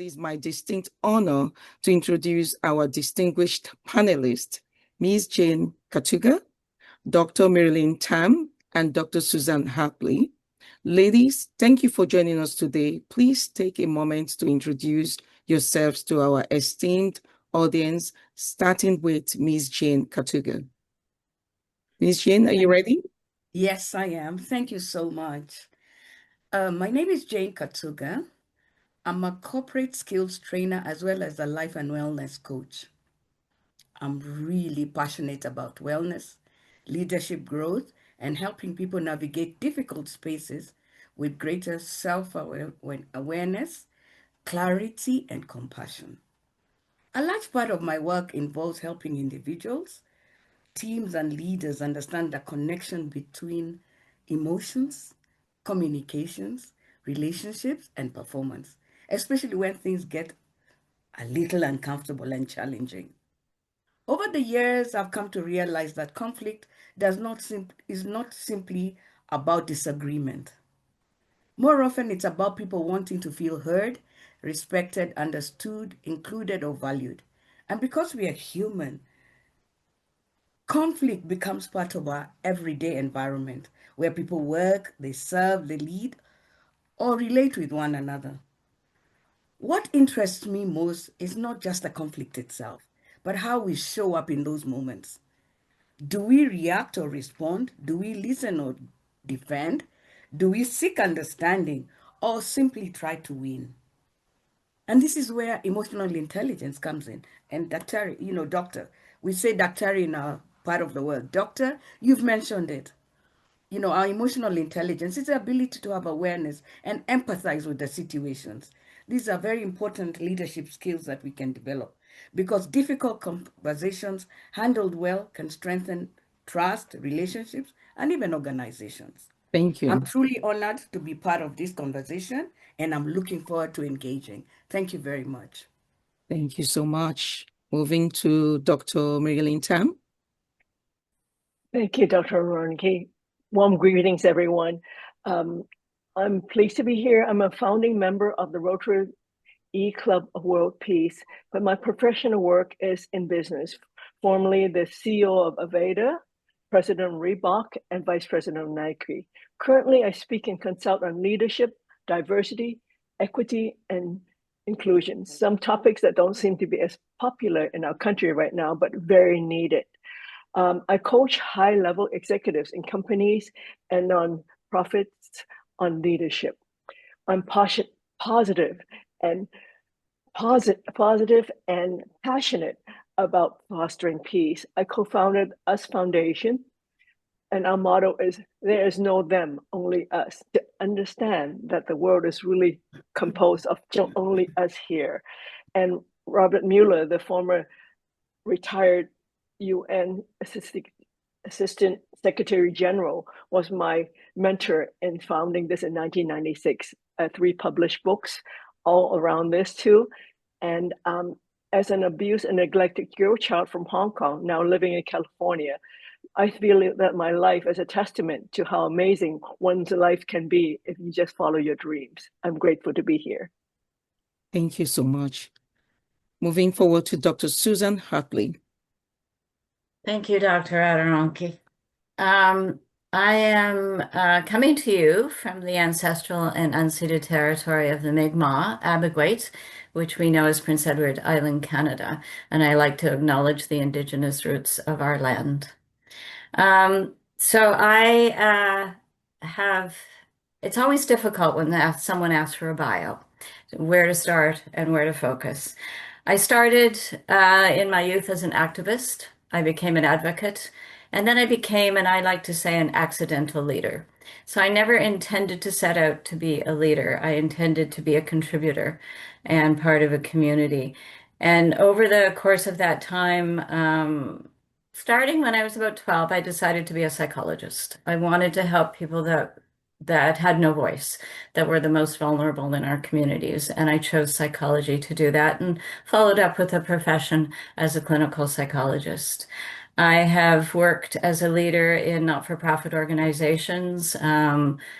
it is my distinct honor to introduce our distinguished panelists, Ms. Jane Katuga, Dr. Marilyn Tam, and Dr. Susan Hartley. Ladies, thank you for joining us today. Please take a moment to introduce yourselves to our esteemed audience, starting with Ms. Jane Katuga. Ms. Jane, are you ready? Yes, I am. Thank you so much. My name is Jane Katuga. I'm a corporate skills trainer as well as a life and wellness coach. I'm really passionate about wellness, leadership growth, and helping people navigate difficult spaces with greater self-awareness, clarity, and compassion. A large part of my work involves helping individuals, teams, and leaders understand the connection between emotions, communications, relationships, and performance, especially when things get a little uncomfortable and challenging. Over the years, I've come to realize that conflict is not simply about disagreement. More often, it's about people wanting to feel heard, respected, understood, included, or valued. And because we are human, conflict becomes part of our everyday environment where people work, they serve, they lead, or relate with one another. What interests me most is not just the conflict itself, but how we show up in those moments. Do we react or respond? Do we listen or defend? Do we seek understanding or simply try to win? And this is where emotional intelligence comes in. And doctor, we say doctor in our part of the world. Doctor, you've mentioned it. Our emotional intelligence is the ability to have awareness and empathize with the situations. These are very important leadership skills that we can develop because difficult conversations handled well can strengthen trust, relationships, and even organizations. Thank I'm you. truly honored to be part of this conversation and I'm looking forward to engaging. Thank you very much. Thank you so much. Moving to Dr. Marilyn Tam. Thank you, Dr. Ronke. Warm greetings, everyone. I'm pleased to be here. I'm a founding member of the Rotary E-Club of World Peace, but my professional work is in business, formerly the CEO of Aveda, President of Reebok, and Vice President of Nike. Currently, I speak and consult on leadership, diversity, equity, and inclusion, some topics that don't seem to be as popular in our country right now, but very needed. I coach high-level executives in companies and nonprofits on leadership. I'm positive and passionate about fostering peace. I co-founded US Foundation, and our motto is, there is no them, only us. To understand that the world is really composed of only us here. And Robert Mueller, the former retired UN Assistant Secretary General, was my mentor in founding this in 1996. 3 published books all around this too. And as an abused and neglected girl child from Hong Kong, now living in California, I feel that my life is a testament to how amazing one's life can be if you just follow your dreams. I'm grateful to be here. Thank you so much. Moving forward to Dr. Susan Hartley. Thank you, Dr. Aderonke. I am coming to you from the ancestral and unceded territory of the Mi'kmaq, Abegweit, which we know as Prince Edward Island, Canada, and I like to acknowledge the Indigenous roots of our land. So I it's always difficult when someone asks for a bio, where to start and where to focus. I started in my youth as an activist. I became an advocate, and then I became, and I like to say, an accidental leader. So I never intended to set out to be a leader. I intended to be a contributor and part of a community. And over the course of that time, starting when I was about 12, I decided to be a psychologist. I wanted to help people that had no voice, that were the most vulnerable in our communities. And I chose psychology to do that and followed up with a profession as a clinical psychologist. I have worked as a leader in not-for-profit organizations,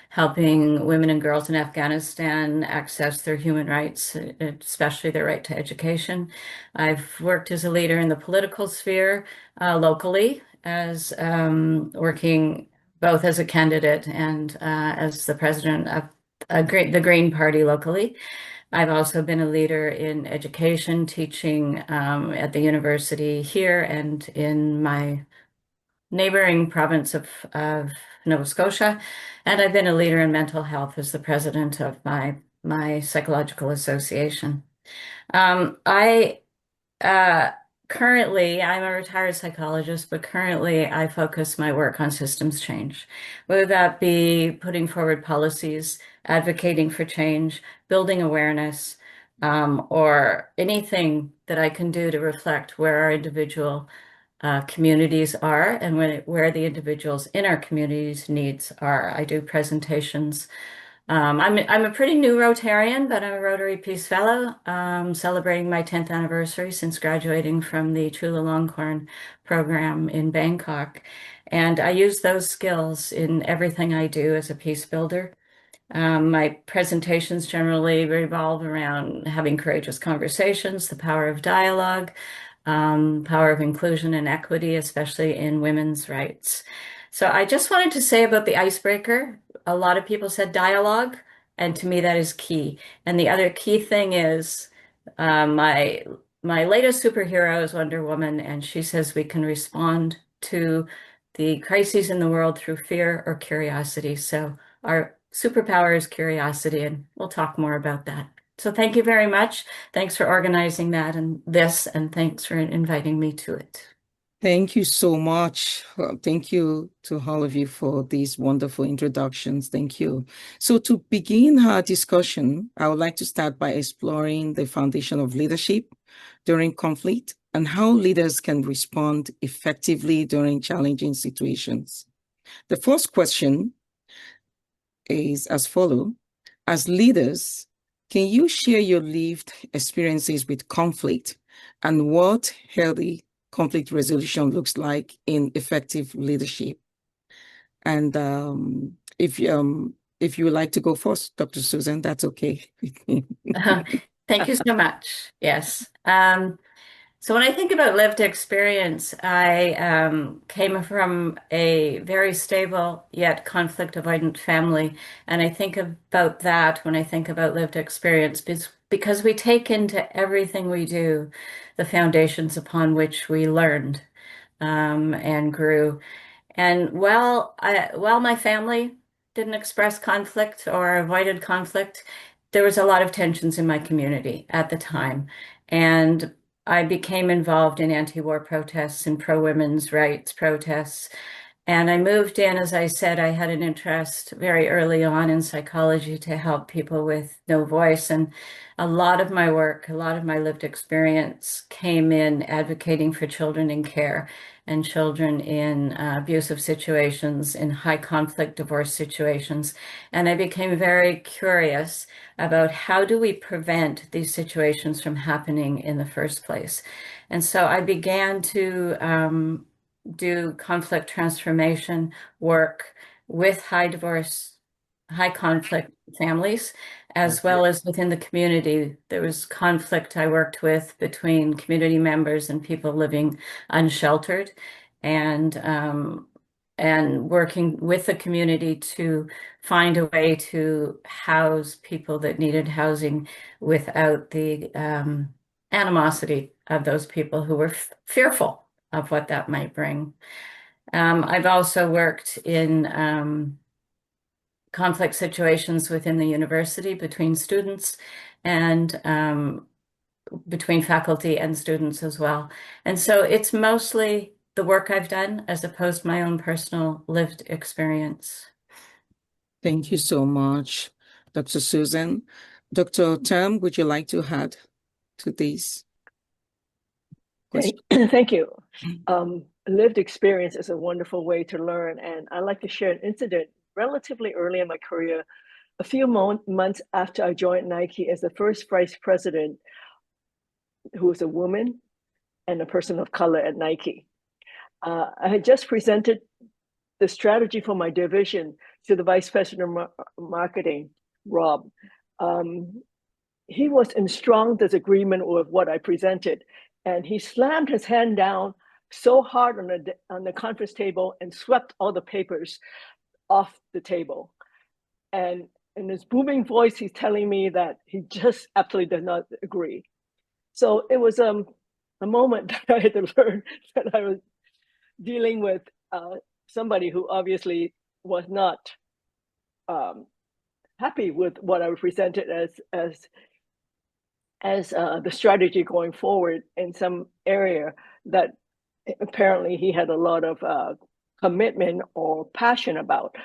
helping women and girls in Afghanistan access their human rights, especially their right to education. I've worked as a leader in the political sphere, locally, as working both as a candidate and as the president of the Green Party locally. I've also been a leader in education, teaching at the university here and in my neighboring province of Nova Scotia. And I've been a leader in mental health as the president of my psychological association. I uh, Currently, I'm a retired psychologist, but currently I focus my work on systems change, whether that be putting forward policies, advocating for change, building awareness, or anything that I can do to reflect where our individual communities are and where the individuals in our communities' needs are. I do presentations. I'm a pretty new Rotarian, but I'm a Rotary Peace Fellow, celebrating my 10th anniversary since graduating from the Chulalongkorn program in Bangkok. And I use those skills in everything I do as a peace builder. My presentations generally revolve around having courageous conversations, the power of dialogue, power of inclusion and equity, especially in women's rights. So I just wanted to say about the icebreaker. A lot of people said dialogue, and to me that is key. And the other key thing is my latest superhero is Wonder Woman, and she says we can respond to the crises in the world through fear or curiosity. So our superpower is curiosity, and we'll talk more about that. So thank you very much. Thanks for organizing that and this, and thanks for inviting me to it. Thank you so much. Thank you to all of you for these wonderful introductions. Thank you. So to begin our discussion, I would like to start by exploring the foundation of leadership during conflict and how leaders can respond effectively during challenging situations. The first question is as follows. As leaders, can you share your lived experiences with conflict and what healthy conflict resolution looks like in effective leadership? And if you would like to go first, Dr. Susan, that's okay. Thank you so much. Yes. So when I think about lived experience, I came from a very stable yet conflict avoidant family. And I think about that when I think about lived experience because we take into everything we do the foundations upon which we learned and grew. And while my family didn't express conflict or avoided conflict, there was a lot of tensions in my community at the time. And I became involved in anti-war protests and pro-women's rights protests. And I moved in, as I said, I had an interest very early on in psychology to help people with no voice. And a lot of my work, a lot of my lived experience came in advocating for children in care and children in abusive situations, in high conflict divorce situations. And I became very curious about how do we prevent these situations from happening in the first place. And so I began to do conflict transformation work with high divorce, high conflict families, as well as within the community. There was conflict I worked with between community members and people living unsheltered, and working with the community to find a way to house people that needed housing without the animosity of those people who were fearful of what that might bring. I've also worked in conflict situations within the university between students and between faculty and students as well. And so it's mostly the work I've done as opposed to my own personal lived experience. Thank you so much, Dr. Susan. Dr. Tam, would you like to add to this question? Thank you. Lived experience is a wonderful way to learn. And I like to share an incident relatively early in my career. A few months after I joined Nike as the first vice president, who was a woman and a person of color at Nike. I had just presented the strategy for my division to the vice president of marketing, Rob. He was in strong disagreement with what I presented, and he slammed his hand down so hard on the conference table and swept all the papers off the table. And in his booming voice, he's telling me that he just absolutely does not agree. So it was a moment that I had to learn that I was dealing with somebody who obviously was not happy with what I presented as the strategy going forward in some area that apparently he had a lot of commitment or passion about.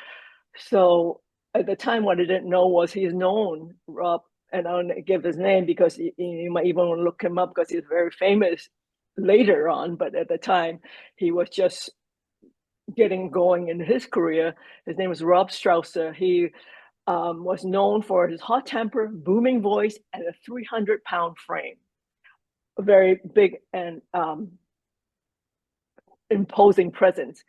So at the time, what I didn't know was he's known, Rob, and I don't give his name because you might even want to look him up because he's very famous later on. But at the time, he was just getting going in his career. His name was Rob Strausser. He was known for his hot temper, booming voice, and a 300-pound frame. A very big and imposing presence.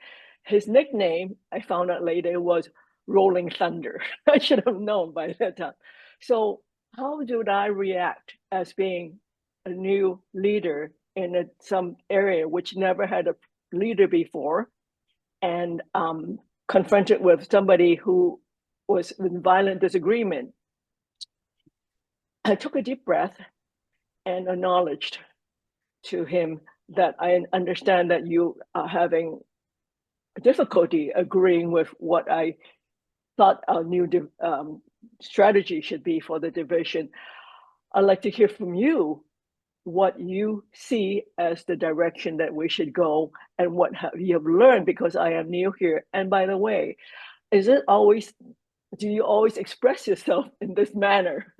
His nickname, I found out later, was Rolling Thunder. I should have known by that time. So how did I react as being a new leader in some area which never had a leader before, and confronted with somebody who was in violent disagreement? I took a deep breath and acknowledged to him that I understand that you are having difficulty agreeing with what I thought our new strategy should be for the division. I'd like to hear from you what you see as the direction that we should go and what you have learned, because I am new here. And by the way, do you always express yourself in this manner?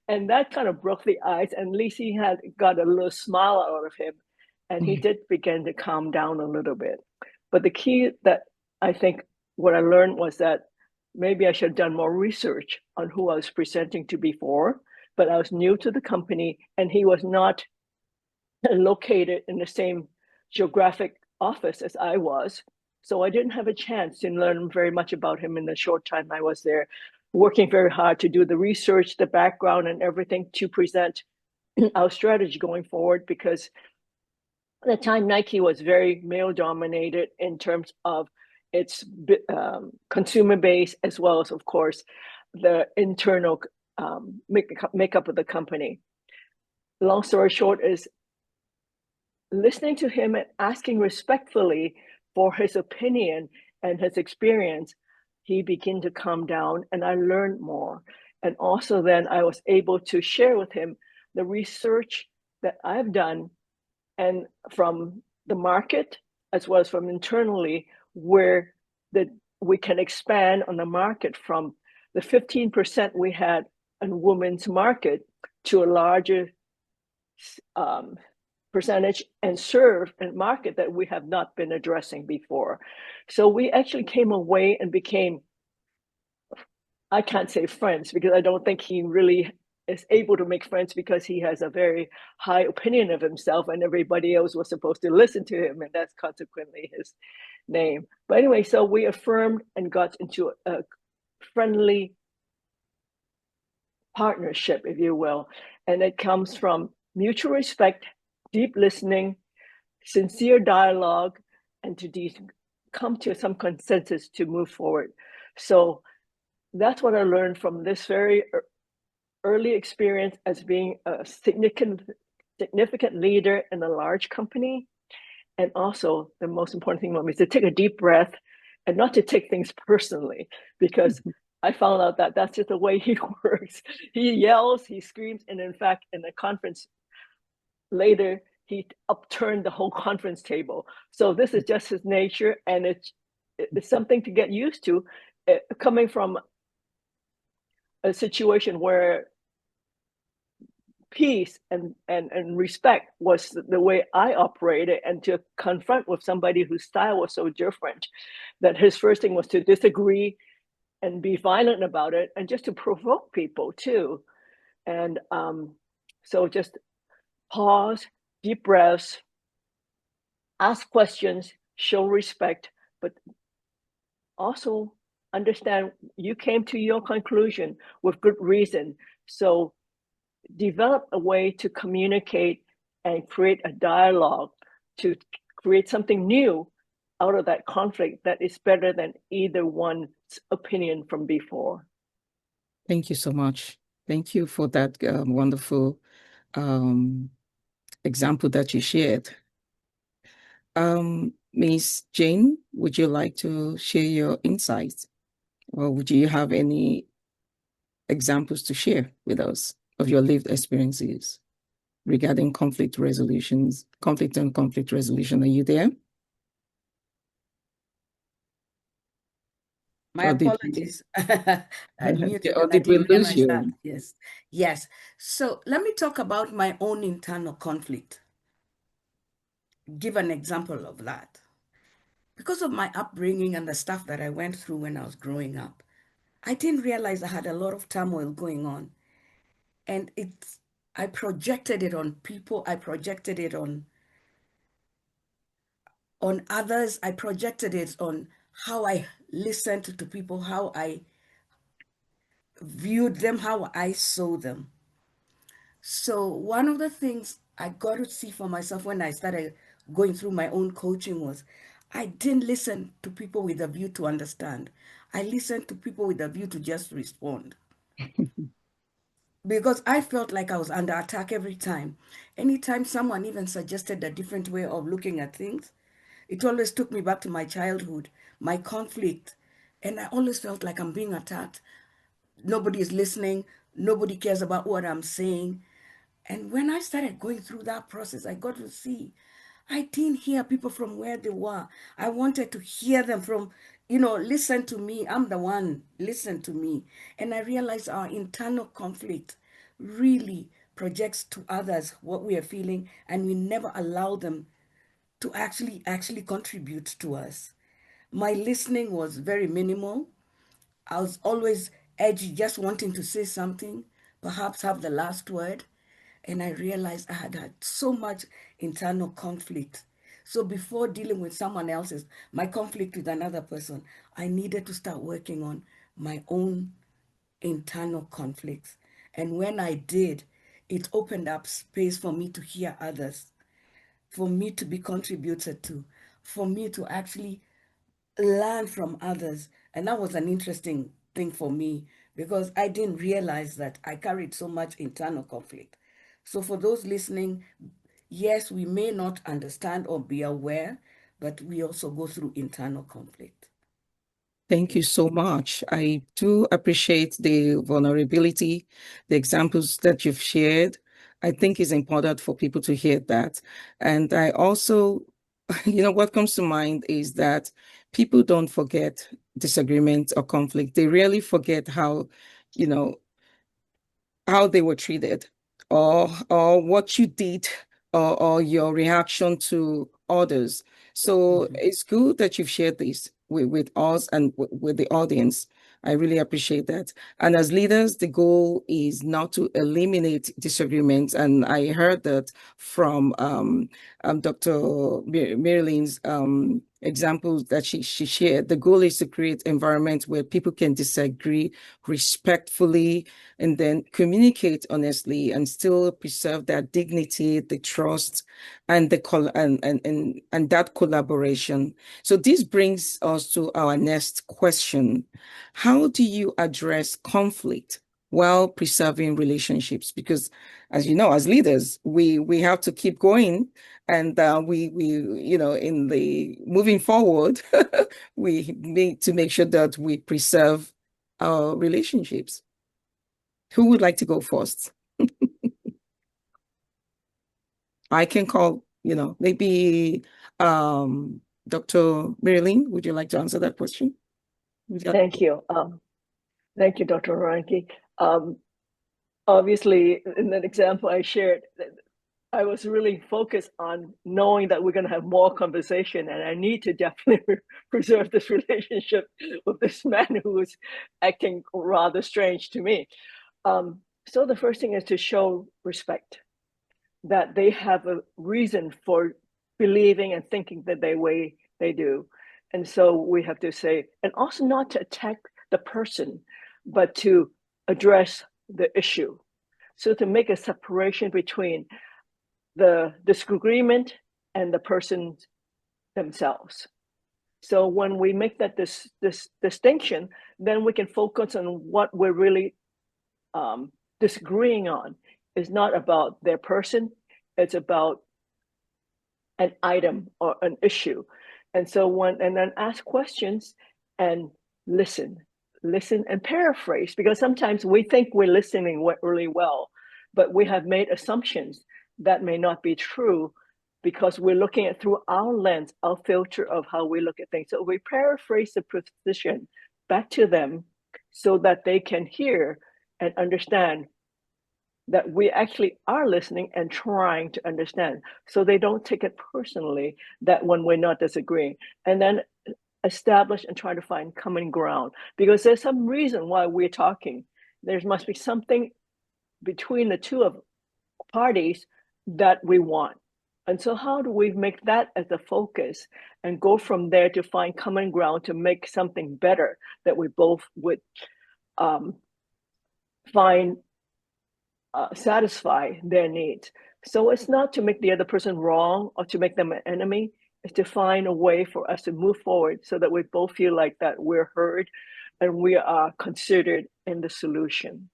And that kind of broke the ice, and Lisi had got a little smile out of him, and he did begin to calm down a little bit. But the key that I think what I learned was that maybe I should have done more research on who I was presenting to before, but I was new to the company, and he was not located in the same geographic office as I was. So I didn't have a chance to learn very much about him in the short time I was there, working very hard to do the research, the background, and everything to present our strategy going forward, because at the time Nike was very male dominated in terms of its consumer base, as well as, of course, the internal makeup of the company. Long story short is, listening to him and asking respectfully for his opinion and his experience, he began to calm down, and I learned more. And also then I was able to share with him the research that I've done, and from the market as well as from internally, where we can expand on the market from the 15% we had in women's market to a larger percentage and serve and market that we have not been addressing before. So we actually came away and became, I can't say friends, because I don't think he really is able to make friends, because he has a very high opinion of himself and everybody else was supposed to listen to him, and that's consequently his name. But anyway, so we affirmed and got into a friendly partnership, if you will, and it comes from mutual respect, deep listening, sincere dialogue, and to come to some consensus to move forward. So that's what I learned from this very early experience as being a significant leader in a large company. And also the most important thing for me is to take a deep breath and not to take things personally, because I found out that that's just the way he works. He yells, he screams, and in fact, in the conference later, he upturned the whole conference table. So this is just his nature, and it's something to get used to, coming from a situation where peace and respect was the way I operated, and to confront with somebody whose style was so different, that his first thing was to disagree and be violent about it, and just to provoke people too. And so just pause, deep breaths, ask questions, show respect, but also understand you came to your conclusion with good reason. So develop a way to communicate and create a dialogue to create something new out of that conflict that is better than either one's opinion from before. Thank you so much. Thank you for that wonderful example that you shared. Ms. Jane, would you like to share your insights, or would you have any examples to share with us of your lived experiences regarding conflict resolutions, conflict and conflict resolution? Are you there? My apologies. I muted Or and I did we didn't lose realize that. you? Yes. Yes. So let me talk about my own internal conflict. Give an example of that. Because of my upbringing and the stuff that I went through when I was growing up, I didn't realize I had a lot of turmoil going on. And I projected it on people. I projected it on others. I projected it on how I listened to people, how I viewed them, how I saw them. So one of the things I got to see for myself when I started going through my own coaching was I didn't listen to people with a view to understand. I listened to people with a view to just respond. Because I felt like I was under attack every time. Anytime someone even suggested a different way of looking at things, it always took me back to my childhood, my conflict. And I always felt like I'm being attacked. Nobody is listening. Nobody cares about what I'm saying. And when I started going through that process, I got to see I didn't hear people from where they were. I wanted to hear them from, listen to me. I'm the one, listen to me. And I realized our internal conflict really projects to others what we are feeling, and we never allow them to actually contribute to us. My listening was very minimal. I was always edgy, just wanting to say something, perhaps have the last word. And I realized I had had so much internal conflict. So before dealing with someone else's, my conflict with another person, I needed to start working on my own internal conflicts. And when I did, it opened up space for me to hear others, for me to be contributed to, for me to actually learn from others. And that was an interesting thing for me because I didn't realize that I carried so much internal conflict. So for those listening, yes, we may not understand or be aware, but we also go through internal conflict. Thank you so much. I do appreciate the vulnerability, the examples that you've shared. I think it's important for people to hear that. And I also, what comes to mind is that people don't forget disagreement or conflict. They rarely forget how, you know, how they were treated or what you did or your reaction to others. So it's good that you've shared this with us and with the audience. I really appreciate that. And as leaders, the goal is not to eliminate disagreements. And I heard that from Dr. Marilyn's examples that she shared. The goal is to create environments where people can disagree respectfully and then communicate honestly and still preserve their dignity, the trust, and and that collaboration. So this brings us to our next question. How do you address conflict while preserving relationships? Because as you know, as leaders, we have to keep going, and we in the moving forward, we need to make sure that we preserve our relationships. Who would like to go first? I can call, maybe Dr. Marilyn, would you like to answer that question? Thank you. Thank you, Dr. Ranke. Obviously, in that example I shared, I was really focused on knowing that we're going to have more conversation, and I need to definitely preserve this relationship with this man who is acting rather strange to me. So the first thing is to show respect, that they have a reason for believing and thinking that they do. And so we have to say, and also not to attack the person, but to address the issue. So to make a separation between the disagreement and the person themselves. So when we make that this distinction, then we can focus on what we're really disagreeing on. It's not about their person, it's about an item or an issue. And so and then ask questions and listen and paraphrase, because sometimes we think we're listening really well, but we have made assumptions that may not be true because we're looking at through our lens, our filter of how we look at things. So we paraphrase the position back to them so that they can hear and understand that we actually are listening and trying to understand, so they don't take it personally that when we're not disagreeing, and then establish and try to find common ground, because there's some reason why we're talking. There must be something between the two of parties that we want. And so how do we make that as a focus and go from there to find common ground to make something better that we both would find satisfy their needs. So it's not to make the other person wrong or to make them an enemy. It's to find a way for us to move forward so that we both feel like that we're heard and we are considered in the solution.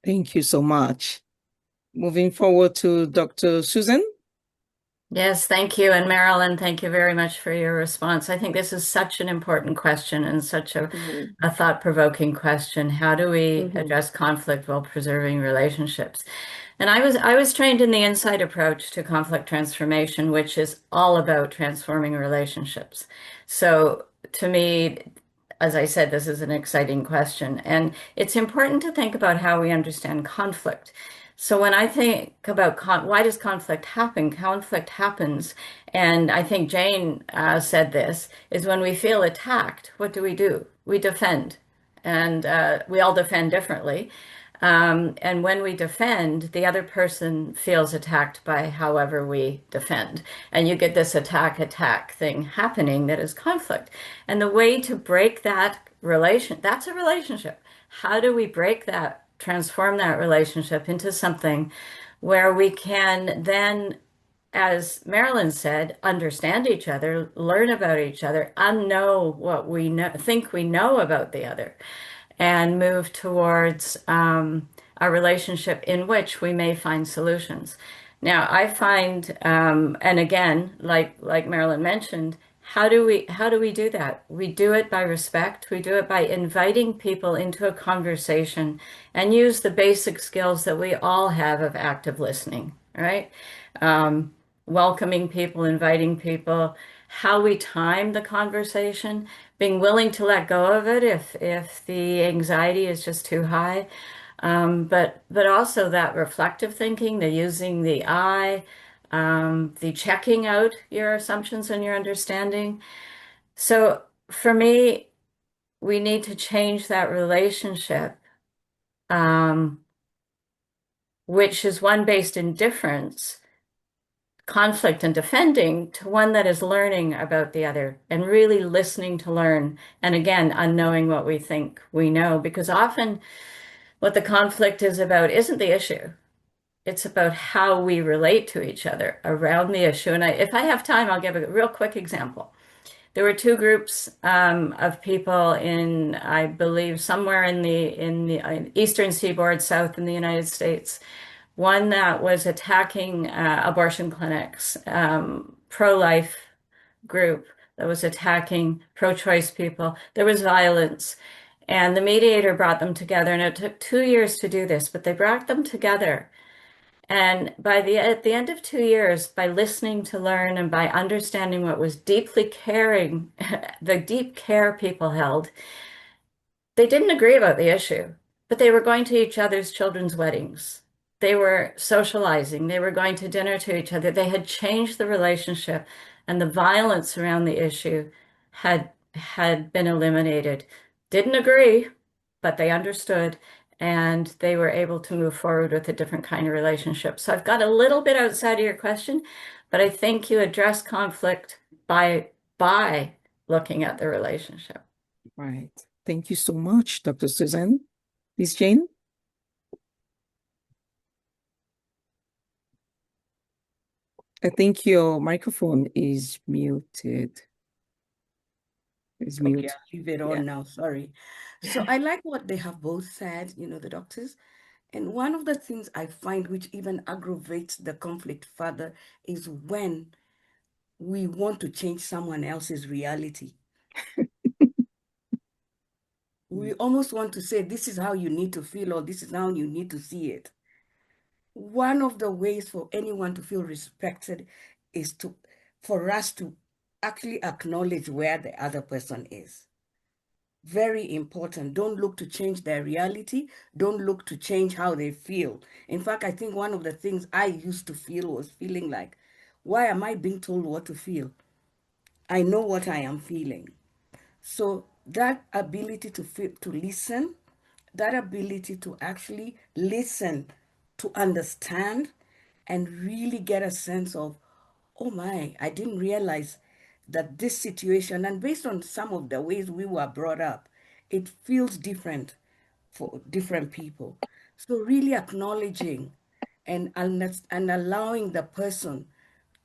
Thank you so much. Moving forward to Dr. Susan. Yes, thank you. And Marilyn, thank you very much for your response. I think this is such an important question and such a thought-provoking question. How do we address conflict while preserving relationships? And I was trained in the insight approach to conflict transformation, which is all about transforming relationships. So to me, as I said, this is an exciting question. And it's important to think about how we understand conflict. So when I think about why does conflict happen? Conflict happens, and I think Jane said this, is when we feel attacked, what do? We defend, and we all defend differently. And when we defend, the other person feels attacked by however we defend. And you get this attack thing happening that is conflict. And the way to break that that's a relationship. How do we break that, transform that relationship into something where we can then, as Marilyn said, understand each other, learn about each other, unknow what we think we know about the other, and move towards a relationship in which we may find solutions. Now, I find, and again, like Marilyn mentioned, how do we do that? We do it by respect. We do it by inviting people into a conversation and use the basic skills that we all have of active listening, right? Welcoming people, inviting people, how we time the conversation, being willing to let go of it if the anxiety is just too high. But also that reflective thinking, the using the I, the checking out your assumptions and your understanding. So for me, we need to change that relationship, which is one based in difference, conflict and defending, to one that is learning about the other and really listening to learn. And again, unknowing what we think we know, because often what the conflict is about isn't the issue. It's about how we relate to each other around the issue. And if I have time, I'll give a real quick example. There were two groups of people in, I believe, somewhere in the eastern seaboard, south in the United States. One that was attacking abortion clinics, pro-life group that was attacking pro-choice people. There was violence. And the mediator brought them together, and it took 2 years to do this, but they brought them together. And at the end of 2 years, by listening to learn and by understanding what was deeply caring, the deep care people held, they didn't agree about the issue, but they were going to each other's children's weddings. They were socializing. They were going to dinner to each other. They had changed the relationship, and the violence around the issue had been eliminated. Didn't agree, but they understood, and they were able to move forward with a different kind of relationship. So I've got a little bit outside of your question, but I think you address conflict by looking at the relationship. Right. Thank you so much, Dr. Susan. Miss Jane? I think your microphone is muted. It's Okay, mute. I'll leave it Yeah. on now. Sorry. So I like what they have both said, the doctors. And one of the things I find which even aggravates the conflict further is when we want to change someone else's reality. We almost want to say, this is how you need to feel, or this is how you need to see it. One of the ways for anyone to feel respected is for us to actually acknowledge where the other person is. Very important. Don't look to change their reality. Don't look to change how they feel. In fact, I think one of the things I used to feel was feeling like, why am I being told what to feel? I know what I am feeling. So that ability to feel, to listen, that ability to actually listen, to understand, and really get a sense of, oh my, I didn't realize that this situation, and based on some of the ways we were brought up, it feels different for different people. So really acknowledging and allowing the person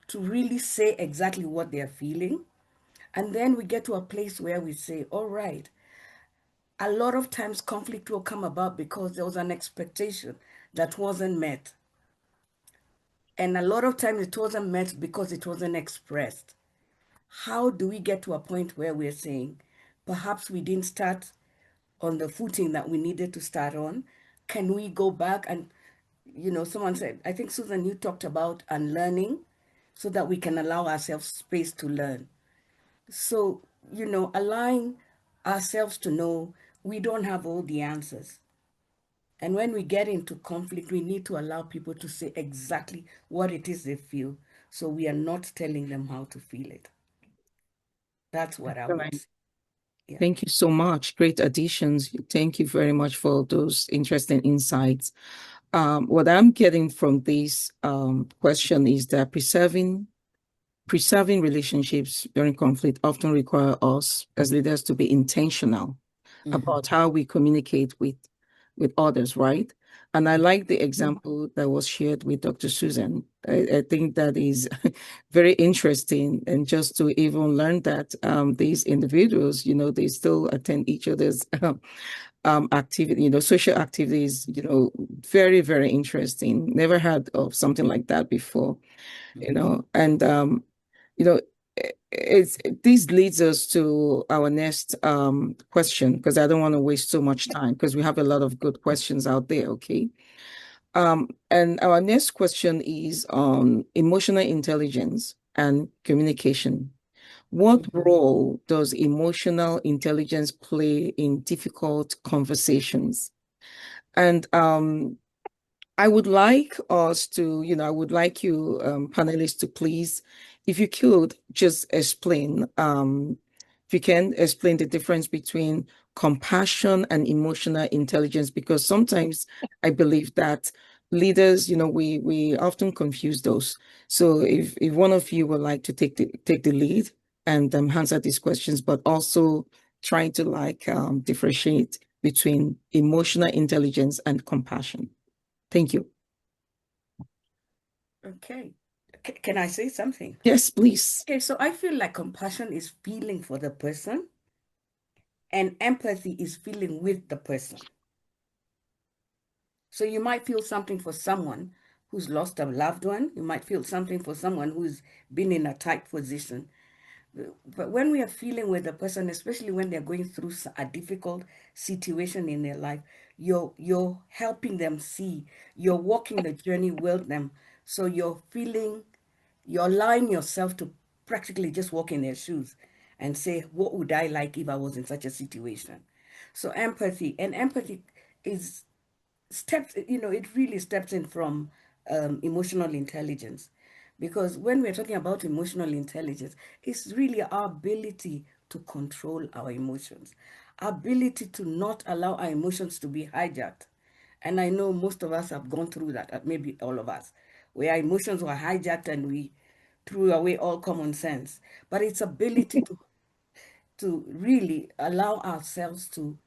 to really say exactly what they're feeling. And then we get to a place where we say, all right, a lot of times conflict will come about because there was an expectation that wasn't met. And a lot of times it wasn't met because it wasn't expressed. How do we get to a point where we're saying, perhaps we didn't start on the footing that we needed to start on? Can we go back and, someone said, I think Susan, you talked about unlearning so that we can allow ourselves space to learn. So, allowing ourselves to know we don't have all the answers. And when we get into conflict, we need to allow people to say exactly what it is they feel. So we are not telling them how to feel it. That's what I would Excellent. say. Yeah. Thank you so much. Great additions. Thank you very much for those interesting insights. What I'm getting from this question is that preserving relationships during conflict often require us as leaders to be intentional about how we communicate with others, right? And I like the example that was shared with Dr. Susan. I think that is very interesting. And just to even learn that these individuals, they still attend each other's activity, social activities, very, very interesting. Never heard of something like that before, and you know, this leads us to our next question, because I don't want to waste so much time because we have a lot of good questions out there, okay? And our next question is on emotional intelligence and communication. What role does emotional intelligence play in difficult conversations? And I would like us to, I would like you, panelists, to please, if you could just explain, if you can explain the difference between compassion and emotional intelligence, because sometimes I believe that leaders, we often confuse those. So if one of you would like to take the lead and answer these questions, but also trying to differentiate between emotional intelligence and compassion. Thank you. Okay. Can I say something? Yes, please. Okay, so I feel like compassion is feeling for the person and empathy is feeling with the person. So you might feel something for someone who's lost a loved one. You might feel something for someone who's been in a tight position. But when we are feeling with the person, especially when they're going through a difficult situation in their life, you're helping them see, you're walking the journey with them. So you're allowing yourself to practically just walk in their shoes and say, what would I like if I was in such a situation? So empathy is it really steps in from emotional intelligence. Because when we're talking about emotional intelligence, it's really our ability to control our emotions, our ability to not allow our emotions to be hijacked. And I know most of us have gone through that, maybe all of us, where our emotions were hijacked and threw away all common sense, but its ability to really allow ourselves to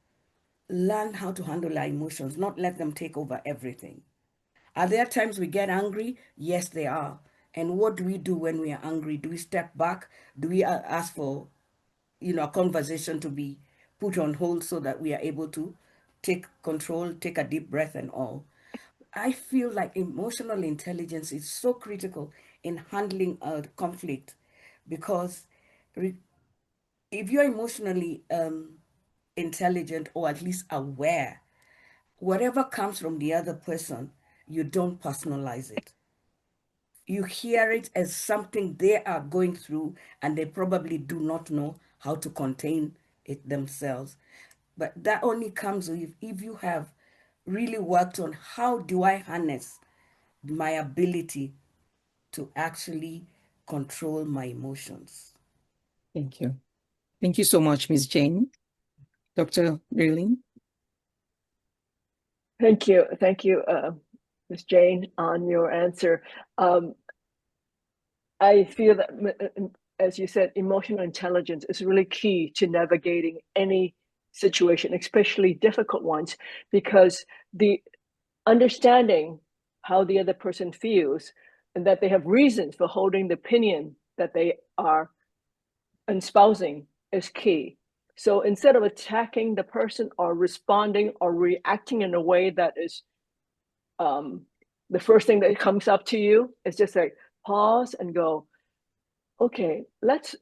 learn how to handle our emotions, not let them take over everything. Are there times we get angry? Yes, there are. And what do we do when we are angry? Do we step back? Do we ask for, a conversation to be put on hold so that we are able to take control, take a deep breath and all? I feel like emotional intelligence is so critical in handling a conflict because if you're emotionally intelligent or at least aware, whatever comes from the other person, you don't personalize it. You hear it as something they are going through, and they probably do not know how to contain it themselves. But that only comes if you have really worked on how do I harness my ability to actually control my emotions. Thank you. Thank you so much, Ms. Jane. Dr. Marilyn? Thank you. Thank you, Ms. Jane, on your answer. I feel that, as you said, emotional intelligence is really key to navigating any situation, especially difficult ones, because the understanding how the other person feels and that they have reasons for holding the opinion that they are espousing is key. So instead of attacking the person or responding or reacting in a way that is the first thing that comes up to you, is just like pause and go, okay, let's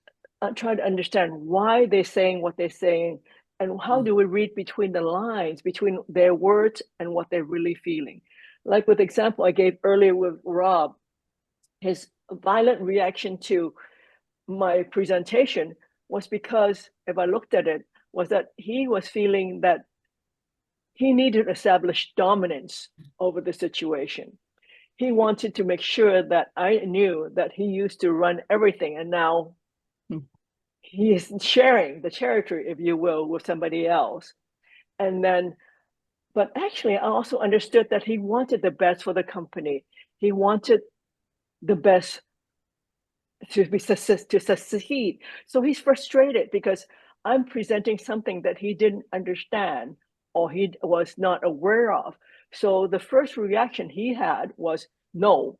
try to understand why they're saying what they're saying and how do we read between the lines, between their words and what they're really feeling. Like with the example I gave earlier with Rob, his violent reaction to my presentation was because, if I looked at it, was that he was feeling that he needed to establish dominance over the situation. He wanted to make sure that I knew that he used to run everything, and now he is sharing the territory, if you will, with somebody else. And then, but actually, I also understood that he wanted the best for the company. He wanted the best to succeed. So he's frustrated because I'm presenting something that he didn't understand or he was not aware of. So the first reaction he had was, no,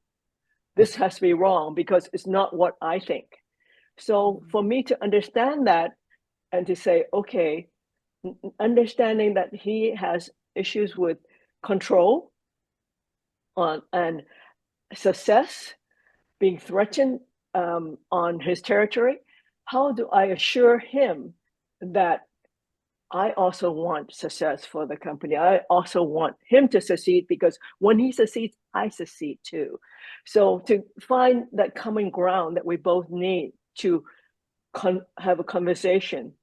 this has to be wrong because it's not what I think. So for me to understand that and to say, okay, understanding that he has issues with control and success, being threatened on his territory, how do I assure him that I also want success for the company? I also want him to succeed because when he succeeds, I succeed too. So to find that common ground that we both need to have a conversation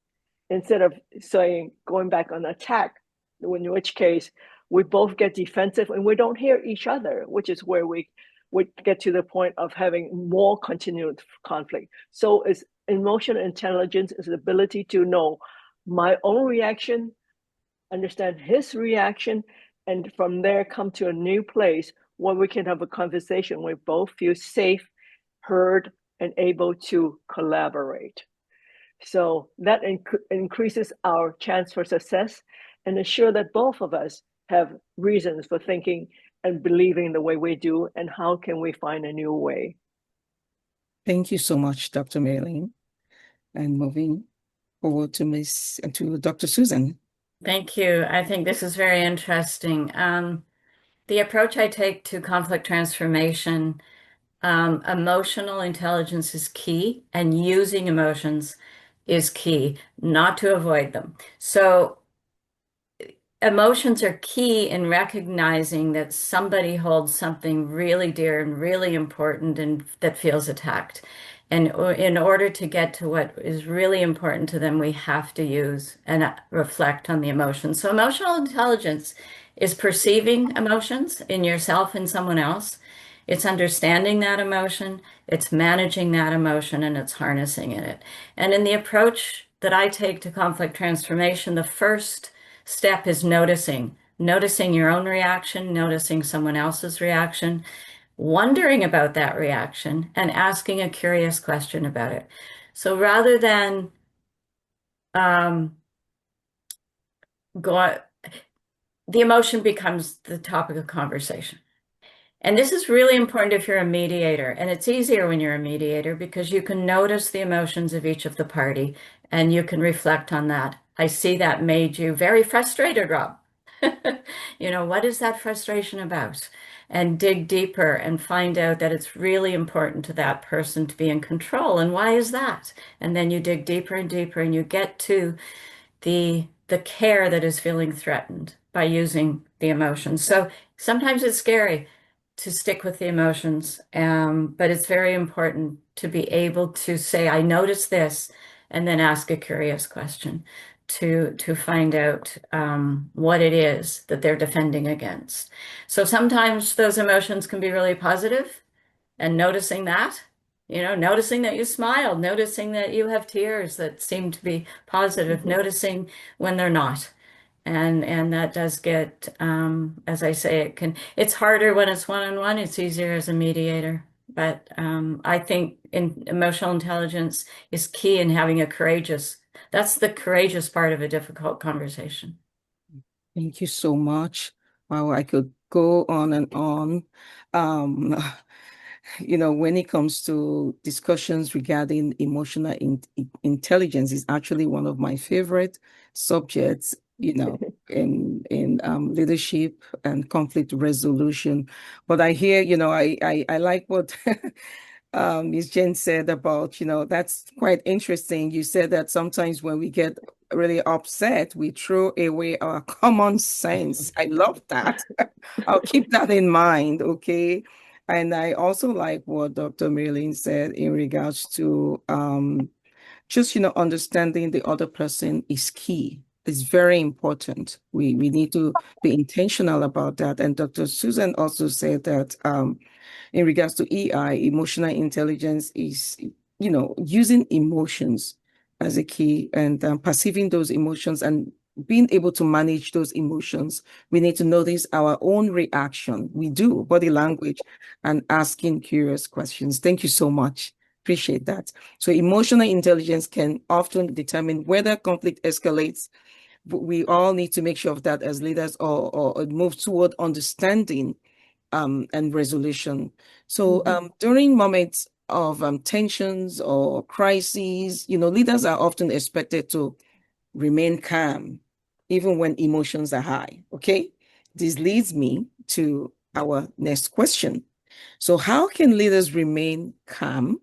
instead of saying going back on attack, in which case we both get defensive and we don't hear each other, which is where we would get to the point of having more continued conflict. So is emotional intelligence is the ability to know my own reaction, understand his reaction, and from there come to a new place where we can have a conversation where both feel safe, heard, and able to collaborate. So that increases our chance for success and ensure that both of us have reasons for thinking and believing the way we do, and how can we find a new way. Thank you so much, Dr. Maylene. And moving forward to Dr. Susan. Thank you. I think this is very interesting. The approach I take to conflict transformation, emotional intelligence is key, and using emotions is key, not to avoid them. So emotions are key in recognizing that somebody holds something really dear and really important and that feels attacked. And in order to get to what is really important to them, we have to use and reflect on the emotions. So emotional intelligence is perceiving emotions in yourself and someone else. It's understanding that emotion, it's managing that emotion, and it's harnessing it. And in the approach that I take to conflict transformation, the first step is noticing your own reaction, noticing someone else's reaction, wondering about that reaction and asking a curious question about it. So rather than um, go, the emotion becomes the topic of conversation. And this is really important if you're a mediator. And it's easier when you're a mediator because you can notice the emotions of each of the party and you can reflect on that. I see that made you very frustrated, Rob. You know, what is that frustration about? And dig deeper and find out that it's really important to that person to be in control. And why is that? And then you dig deeper and deeper and you get to the care that is feeling threatened by using the emotions. So sometimes it's scary to stick with the emotions, but it's very important to be able to say, I noticed this, and then ask a curious question to find out what it is that they're defending against. So sometimes those emotions can be really positive, and noticing that, you know, noticing that you smiled, noticing that you have tears that seem to be positive, noticing when they're not. And that does get, as I say, it's harder when it's one-on-one, it's easier as a mediator. But I think emotional intelligence is key in having that's the courageous part of a difficult conversation. Thank you so much. Wow, I could go on and on. Um, when it comes to discussions regarding emotional intelligence, is actually one of my favorite subjects, in leadership and conflict resolution. But I hear, I like what Ms. Jen said about, that's quite interesting. You said that sometimes when we get really upset, we throw away our common sense. I love that. I'll keep that in mind, okay? And I also like what Dr. Marilyn said in regards to just, understanding the other person is key. It's very important. We need to be intentional about that. And Dr. Susan also said that in regards to EI, emotional intelligence is, using emotions as a key and perceiving those emotions and being able to manage those emotions. We need to notice our own reaction. We do body language and asking curious questions. Thank you so much. Appreciate that. So emotional intelligence can often determine whether conflict escalates. We all need to make sure of that as leaders or move toward understanding and resolution. So during moments of tensions or crises, leaders are often expected to remain calm, even when emotions are high. Okay. This leads me to our next question. So how can leaders remain calm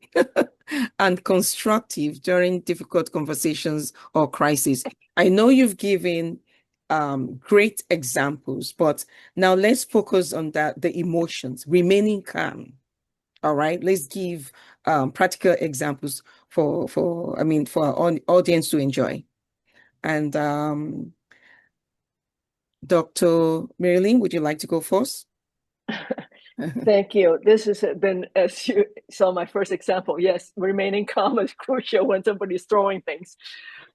and constructive during difficult conversations or crises? I know you've given great examples, but now let's focus on the emotions, remaining calm. All right, let's give practical examples for our audience to enjoy. And Dr. Marilyn, would you like to go first? Thank you. This has been, as you saw my first example, yes, remaining calm is crucial when somebody's throwing things.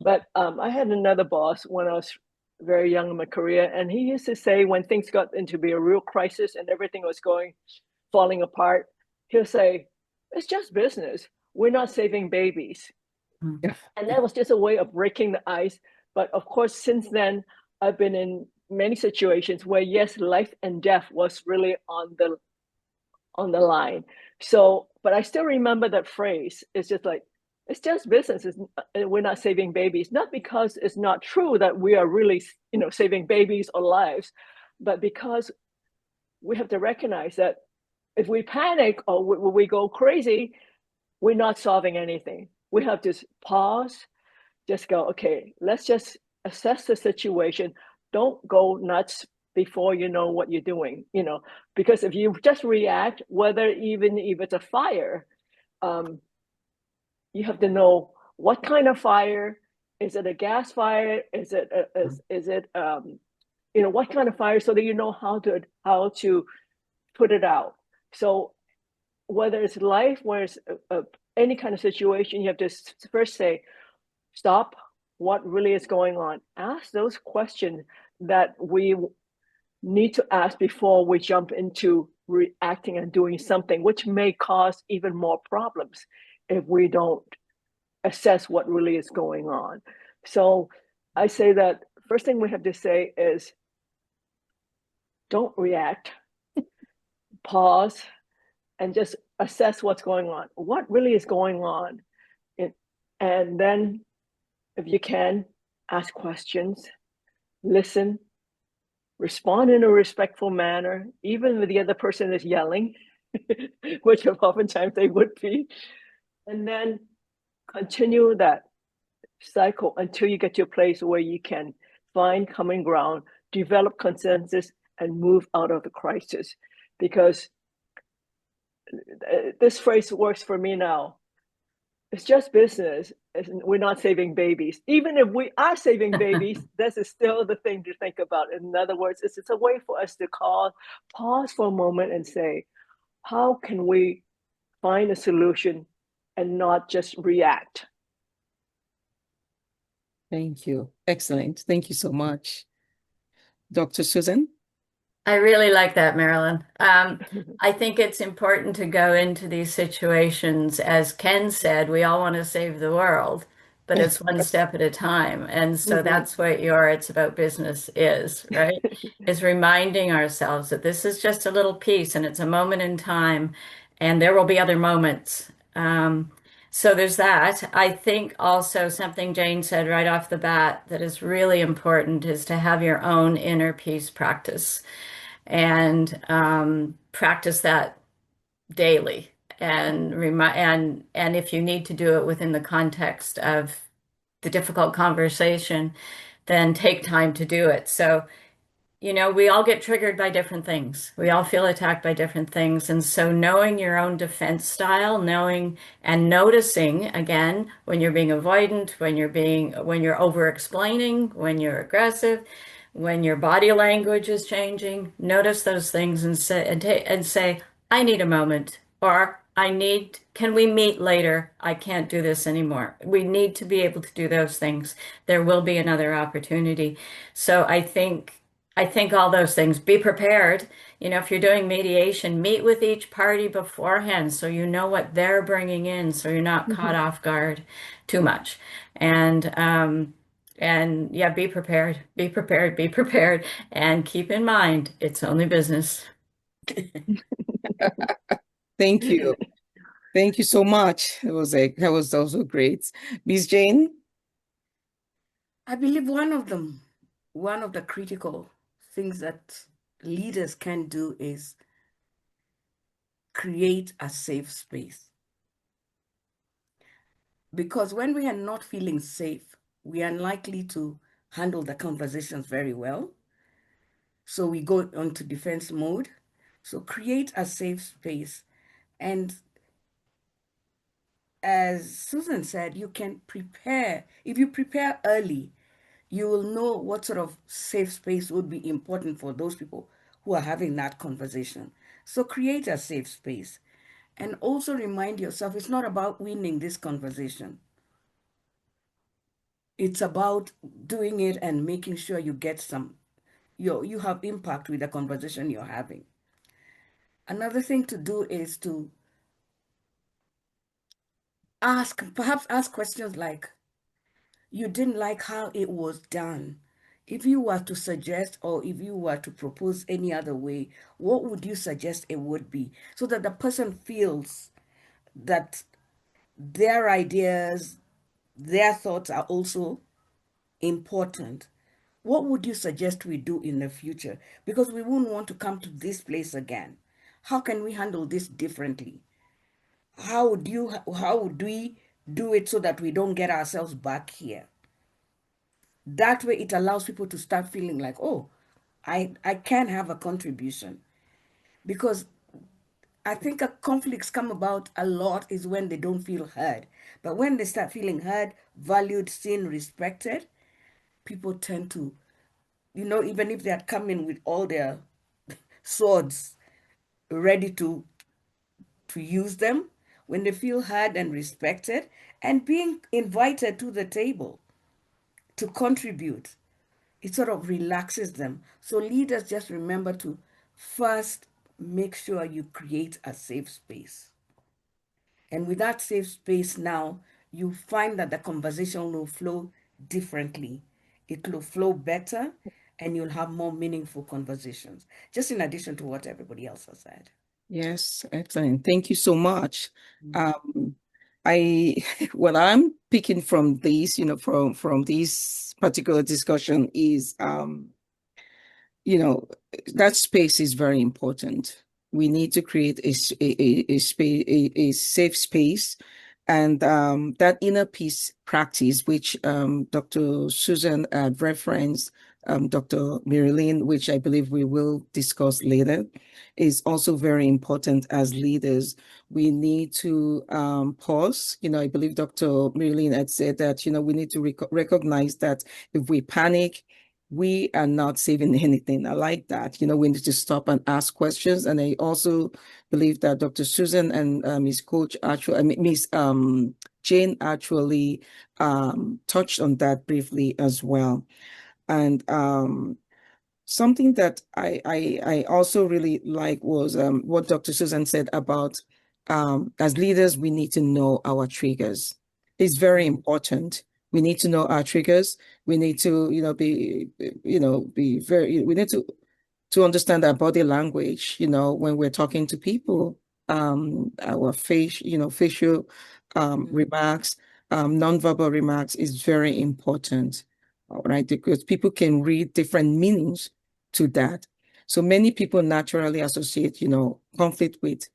But I had another boss when I was very young in my career, and he used to say when things got into be a real crisis and everything was falling apart, he'll say, it's just business. We're not saving babies. Yeah. And that was just a way of breaking the ice. But of course, since then, I've been in many situations where, yes, life and death was really on the line. So, but I still remember that phrase. It's just like, it's just business. We're not saving babies, not because it's not true that we are really, saving babies or lives, but because we have to recognize that if we panic or we go crazy, we're not solving anything. We have to pause, just go, okay, let's just assess the situation. Don't go nuts before you know what you're doing, because if you just react, whether even if it's a fire, you have to know what kind of fire. Is it a gas fire? Is it what kind of fire, so that you know how to put it out. So whether it's life, where it's any kind of situation, you have to first say, stop, what really is going on? Ask those questions that we need to ask before we jump into reacting and doing something, which may cause even more problems if we don't assess what really is going on. So I say that first thing we have to say is don't react, pause, and just assess what's going on. What really is going on? And then, if you can, ask questions, listen, respond in a respectful manner, even if the other person is yelling, which oftentimes they would be. And then continue that cycle until you get to a place where you can find common ground, develop consensus, and move out of the crisis. Because this phrase works for me now. It's just business. We're not saving babies. Even if we are saving babies, this is still the thing to think about. In other words, it's a way for us to pause for a moment and say, how can we find a solution and not just react? Thank you. Excellent. Thank you so much. Dr. Susan? I really like that, Marilyn. I think it's important to go into these situations, as Ken said, we all want to save the world, but it's one step at a time. And so that's what your It's About Business is, right? Is reminding ourselves that this is just a little piece and it's a moment in time, and there will be other moments. So there's that. I think also something Jane said right off the bat that is really important is to have your own inner peace practice and practice that daily and if you need to do it within the context of the difficult conversation, then take time to do it. So we all get triggered by different things. We all feel attacked by different things. And so knowing your own defense style, knowing and noticing again when you're being avoidant, when you're over explaining, when you're aggressive, when your body language is changing, notice those things and say, I need a moment, or can we meet later? I can't do this anymore. We need to be able to do those things. There will be another opportunity. So I think all those things. Be prepared. If you're doing mediation, meet with each party beforehand so you know what they're bringing in, so you're not caught off guard too much. And yeah, be prepared, be prepared, be prepared, and keep in mind it's only business. Thank you. Thank you so much. That was also great. Ms. Jane? I believe one of the critical things that leaders can do is create a safe space. Because when we are not feeling safe, we are unlikely to handle the conversations very well. So we go into defense mode. So create a safe space. And as Susan said, you can prepare. If you prepare early, you will know what sort of safe space would be important for those people who are having that conversation. So create a safe space. And also remind yourself it's not about winning this conversation. It's about doing it and making sure you get you have impact with the conversation you're having. Another thing to do is to perhaps ask questions like, you didn't like how it was done. If you were to suggest or if you were to propose any other way, what would you suggest it would be? So that the person feels that their ideas, their thoughts are also important. What would you suggest we do in the future? Because we wouldn't want to come to this place again. How can we handle this differently? How would we do it so that we don't get ourselves back here? That way it allows people to start feeling like, oh, I can have a contribution. Because I think conflicts come about a lot is when they don't feel heard. But when they start feeling heard, valued, seen, respected, people tend to, even if they're coming with all their swords ready to use them, when they feel heard and respected and being invited to the table to contribute, It sort of relaxes them. So leaders just remember to first make sure you create a safe space. And with that safe space now, you find that the conversation will flow differently. It will flow better and you'll have more meaningful conversations, just in addition to what everybody else has said. Yes, excellent. Thank you so much. I what I'm picking from this, from this particular discussion is you know, that space is very important. We need to create a space, a safe space. And that inner peace practice, which Dr. Susan referenced, Dr. Marilyn, which I believe we will discuss later, is also very important as leaders. We need to pause. I believe Dr. Marilyn had said that, we need to recognize that if we panic, we are not saving anything. I like that. We need to stop and ask questions. And I also believe that Dr. Susan and Ms. Coach actually, Ms. Jane actually touched on that briefly as well. And something that I also really like was what Dr. Susan said about as leaders, we need to know our triggers. It's very important. We need to know our triggers. We need to, be very, we need to understand our body language, when we're talking to people, our facial remarks, nonverbal remarks is very important, all right? Because people can read different meanings to that. So many people naturally associate, conflict with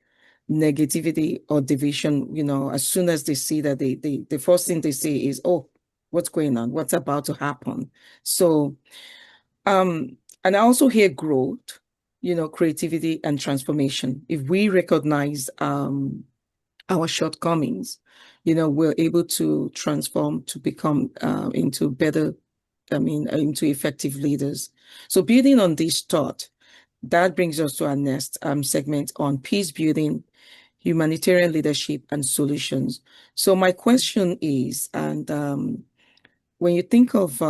negativity or division, as soon as they see that the first thing they say is, oh, what's going on? What's about to happen? So, and I also hear growth, creativity and transformation. If we recognize our shortcomings, we're able to transform to become into better, into effective leaders. So building on this thought, that brings us to our next segment on peace building, humanitarian leadership and solutions. So my question is, and when you think of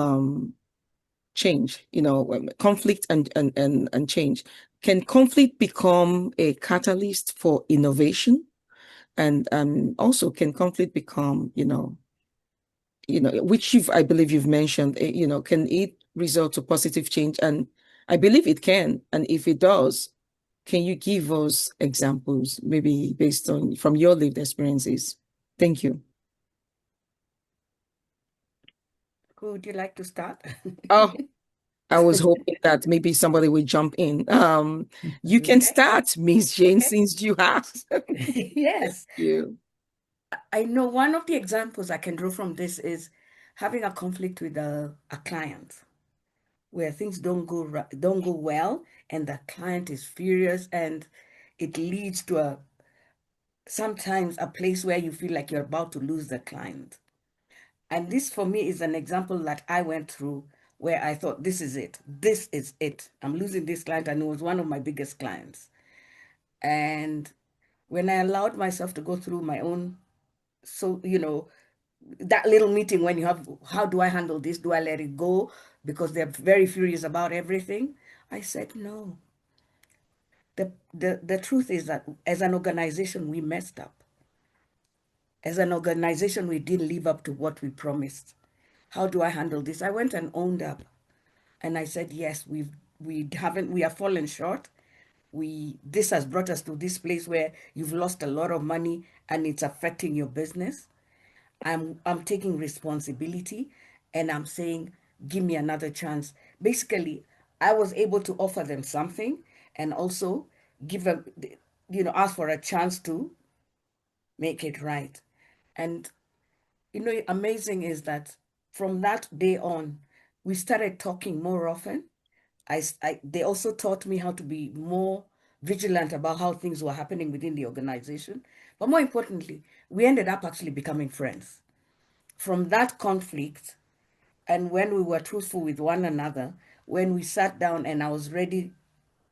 change, conflict and change, can conflict become a catalyst for innovation? And also, can conflict become, which I believe you've mentioned, can it result to positive change? And I believe it can. And if it does, can you give us examples, maybe based on from your lived experiences? Thank you. Who would you like to start? Oh, I was hoping that maybe somebody would jump in. You can Okay. start, Miss Jane, Okay. since you asked. Yes. You. I know one of the examples I can draw from this is having a conflict with a client where things don't go well and the client is furious and it leads to sometimes a place where you feel like you're about to lose the client. And this for me is an example that I went through where I thought, this is it. This is it. I'm losing this client. And it was one of my biggest clients. And when I allowed myself to go through my own, so, that little meeting when you have, how do I handle this? Do I let it go? Because they're very furious about everything. I said, no. The truth is that as an organization, we messed up. As an organization, we didn't live up to what we promised. How do I handle this? I went and owned up. And I said, yes, we have fallen short. This has brought us to this place where you've lost a lot of money and it's affecting your business. I'm taking responsibility and I'm saying, give me another chance. Basically, I was able to offer them something and also give them, ask for a chance to make it right. And amazing is that from that day on, we started talking more often. They also taught me how to be more vigilant about how things were happening within the organization. But more importantly, we ended up actually becoming friends. From that conflict, and when we were truthful with one another, when we sat down and I was ready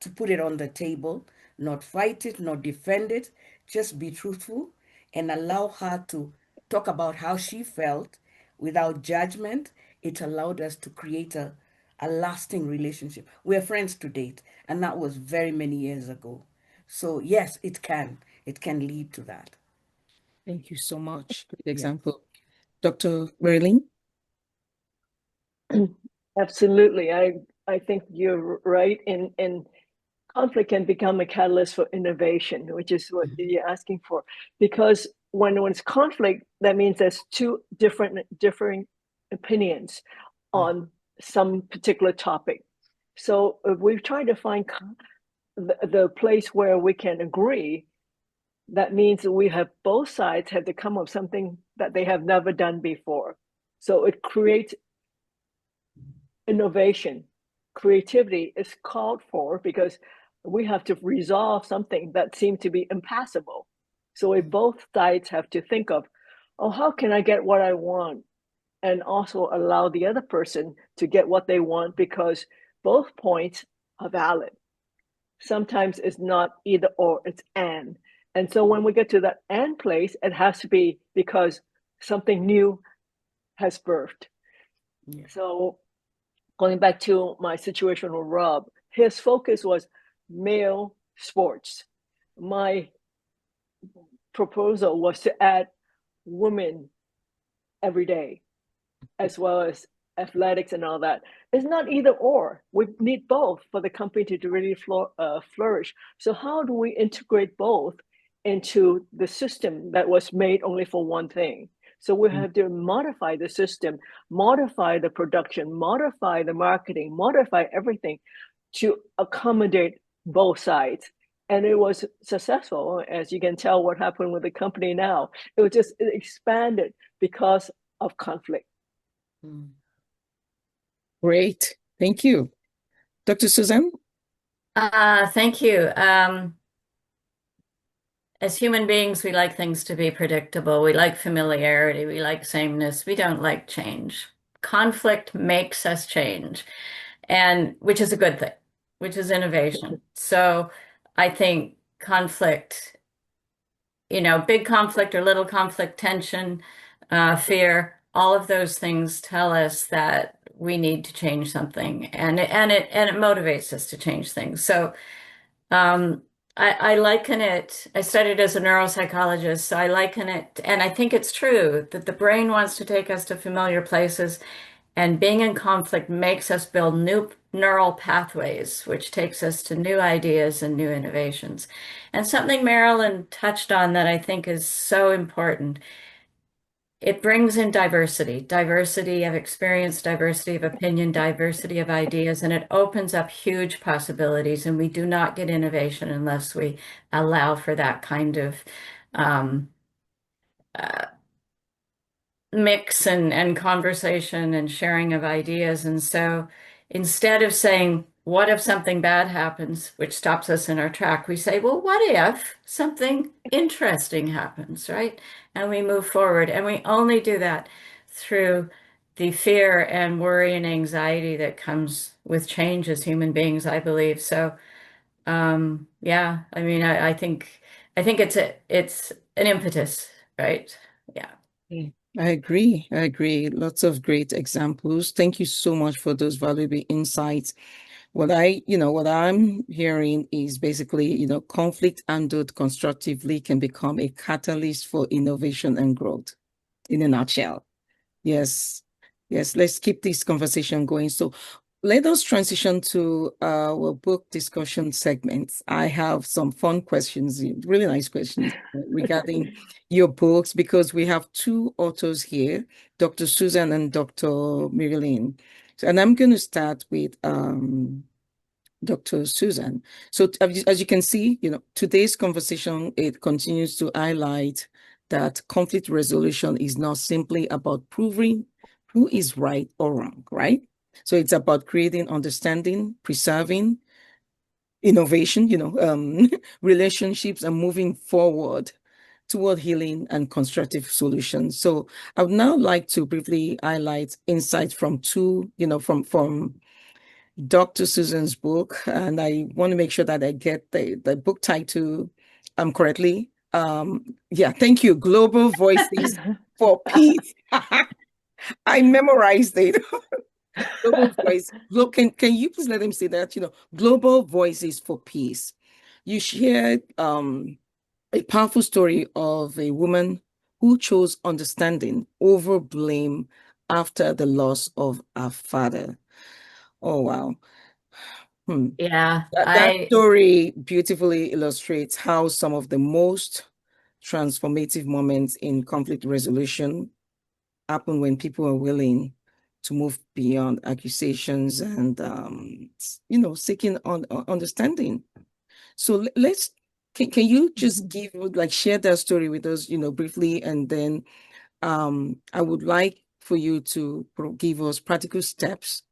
to put it on the table, not fight it, not defend it, just be truthful and allow her to talk about how she felt without judgment, it allowed us to create a a lasting relationship. We're friends to date, and that was very many years ago. So yes, it can. It can lead to that. Thank you so much. Great Yes. example. Dr. Marilyn? Absolutely. I think you're right. In conflict can become a catalyst for innovation, which is what you're asking for. Because when it's conflict, that means there's two differing opinions on some particular topic. So if we try to find the place where we can agree, that means we have both sides have to come up with something that they have never done before. So it creates innovation. Creativity is called for because we have to resolve something that seemed to be impassable. So we both sides have to think of, oh, how can I get what I want? And also allow the other person to get what they want because both points are valid. Sometimes it's not either or, it's and. And so when we get to that and place, it has to be because something new has birthed. Yeah. So going back to my situation with Rob, his focus was male sports. My proposal was to add women every day, as well as athletics and all that. It's not either or. We need both for the company to really flourish. So how do we integrate both into the system that was made only for one thing? So we have to modify the system, modify the production, modify the marketing, modify everything to accommodate both sides. And it was successful, as you can tell what happened with the company now. It expanded because of conflict. Great. Thank you. Dr. Susan? Thank you. As human beings, we like things to be predictable. We like familiarity. We like sameness. We don't like change. Conflict makes us change, and which is a good thing, which is innovation. So I think conflict, big conflict or little conflict, tension, fear, all of those things tell us that we need to change something, and it motivates us to change things. So I liken it, I studied as a neuropsychologist, so I liken it, and I think it's true that the brain wants to take us to familiar places, and being in conflict makes us build new neural pathways, which takes us to new ideas and new innovations. And something Marilyn touched on that I think is so important, it brings in diversity of experience, diversity of opinion, diversity of ideas, and it opens up huge possibilities. And we do not get innovation unless we allow for that kind of uh, mix and conversation and sharing of ideas. And so instead of saying, what if something bad happens, which stops us in our track, we say, well, what if something interesting happens, right? And we move forward. And we only do that through the fear and worry and anxiety that comes with change as human beings, I believe. So, yeah, I mean, I think it's an impetus, right? Yeah. I agree. I agree. Lots of great examples. Thank you so much for those valuable insights. What I'm hearing is basically, conflict handled constructively can become a catalyst for innovation and growth in a nutshell. Yes. Yes. Let's keep this conversation going. So let us transition to our book discussion segments. I have some fun questions, really nice questions regarding your books, because we have two authors here, Dr. Susan and Dr. Marilyn. And I'm going to start with Dr. Susan. So as you can see, today's conversation, it continues to highlight that conflict resolution is not simply about proving who is right or wrong, right? So it's about creating understanding, preserving innovation, relationships, and moving forward toward healing and constructive solutions. So I would now like to briefly highlight insights from from Dr. Susan's book, and I want to make sure that I get the book title correctly. Yeah, thank you. Global Voices for Peace. I memorized it. Global voice. Can you please let them say that? Global voices for peace. You shared a powerful story of a woman who chose understanding over blame after the loss of her father. Oh, wow. Hmm. Yeah, That story beautifully illustrates how some of the most transformative moments in conflict resolution happen when people are willing to move beyond accusations and seeking understanding. So let's can you just share that story with us, briefly, and then I would like for you to give us practical steps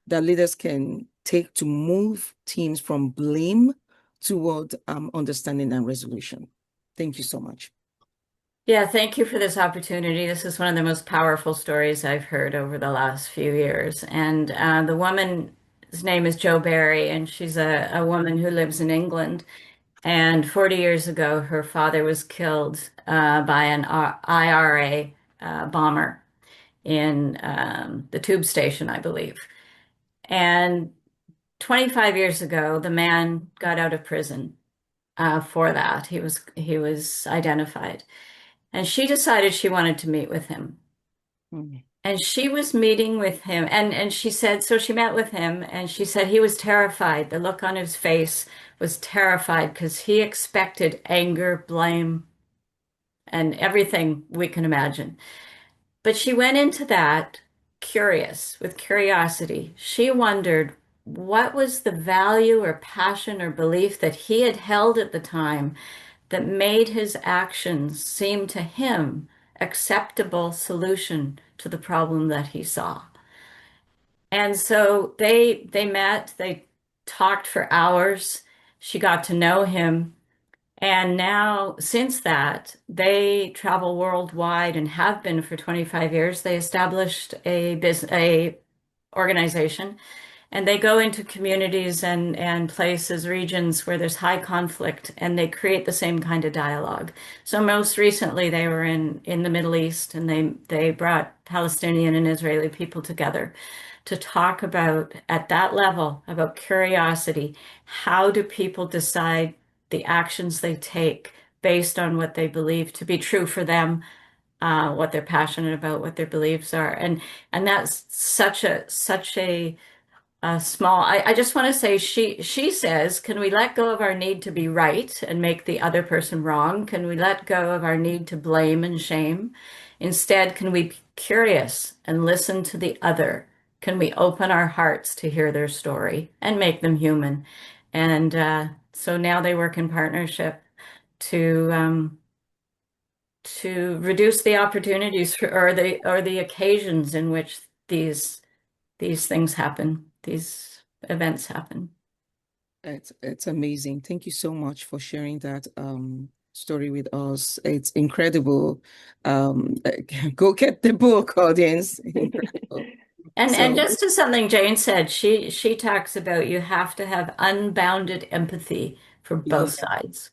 that leaders can take to move teams from blame toward understanding and resolution. Thank you so much. Yeah, thank you for this opportunity. This is one of the most powerful stories I've heard over the last few years. And the woman's name is Jo Barry, and she's a woman who lives in England. And 40 years ago, her father was killed by an IRA bomber in the tube station, I believe. And 25 years ago, the man got out of prison for that. He was identified. And she decided she wanted to meet with him. Mm. And she was meeting with him, and she said, so she met with him, and she said he was terrified. The look on his face was terrified because he expected anger, blame, and everything we can imagine. But she went into that curious, with curiosity. She wondered what was the value or passion or belief that he had held at the time that made his actions seem to him acceptable solution to the problem that he saw. And so they met, they talked for hours. She got to know him. And now, since that, they travel worldwide and have been for 25 years. They established a organization, and they go into communities and places, regions where there's high conflict, and they create the same kind of dialogue. So most recently, they were in the Middle East, and they brought Palestinian and Israeli people together to talk about, at that level, about curiosity. How do people decide the actions they take based on what they believe to be true for them, what they're passionate about, what their beliefs are, and that's such a small. I just want to say she says, can we let go of our need to be right and make the other person wrong? Can we let go of our need to blame and shame? Instead, can we be curious and listen to the other? Can we open our hearts to hear their story and make them human? And so now they work in partnership to reduce the opportunities or the occasions in which these things happen, these events happen. It's amazing. Thank you so much for sharing that story with us. It's incredible. Go get the book, audience. Incredible. And So just to something Jane said, she talks about you have to have unbounded empathy for both yeah, sides.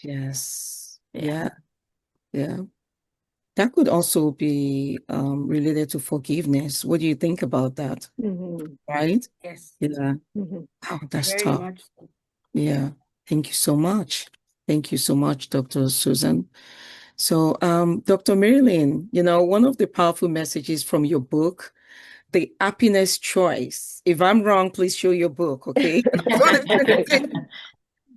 yes, Yeah. yeah, yeah. That could also be related to forgiveness. What do you think about that? Mhm, Right? Yes, Yeah. mhm. Oh, that's very tough. much so. Yeah. Thank you so much. Thank you so much, Dr. Susan. So, Dr. Marilyn, one of the powerful messages from your book, The Happiness Choice. If I'm wrong, please show your book, okay?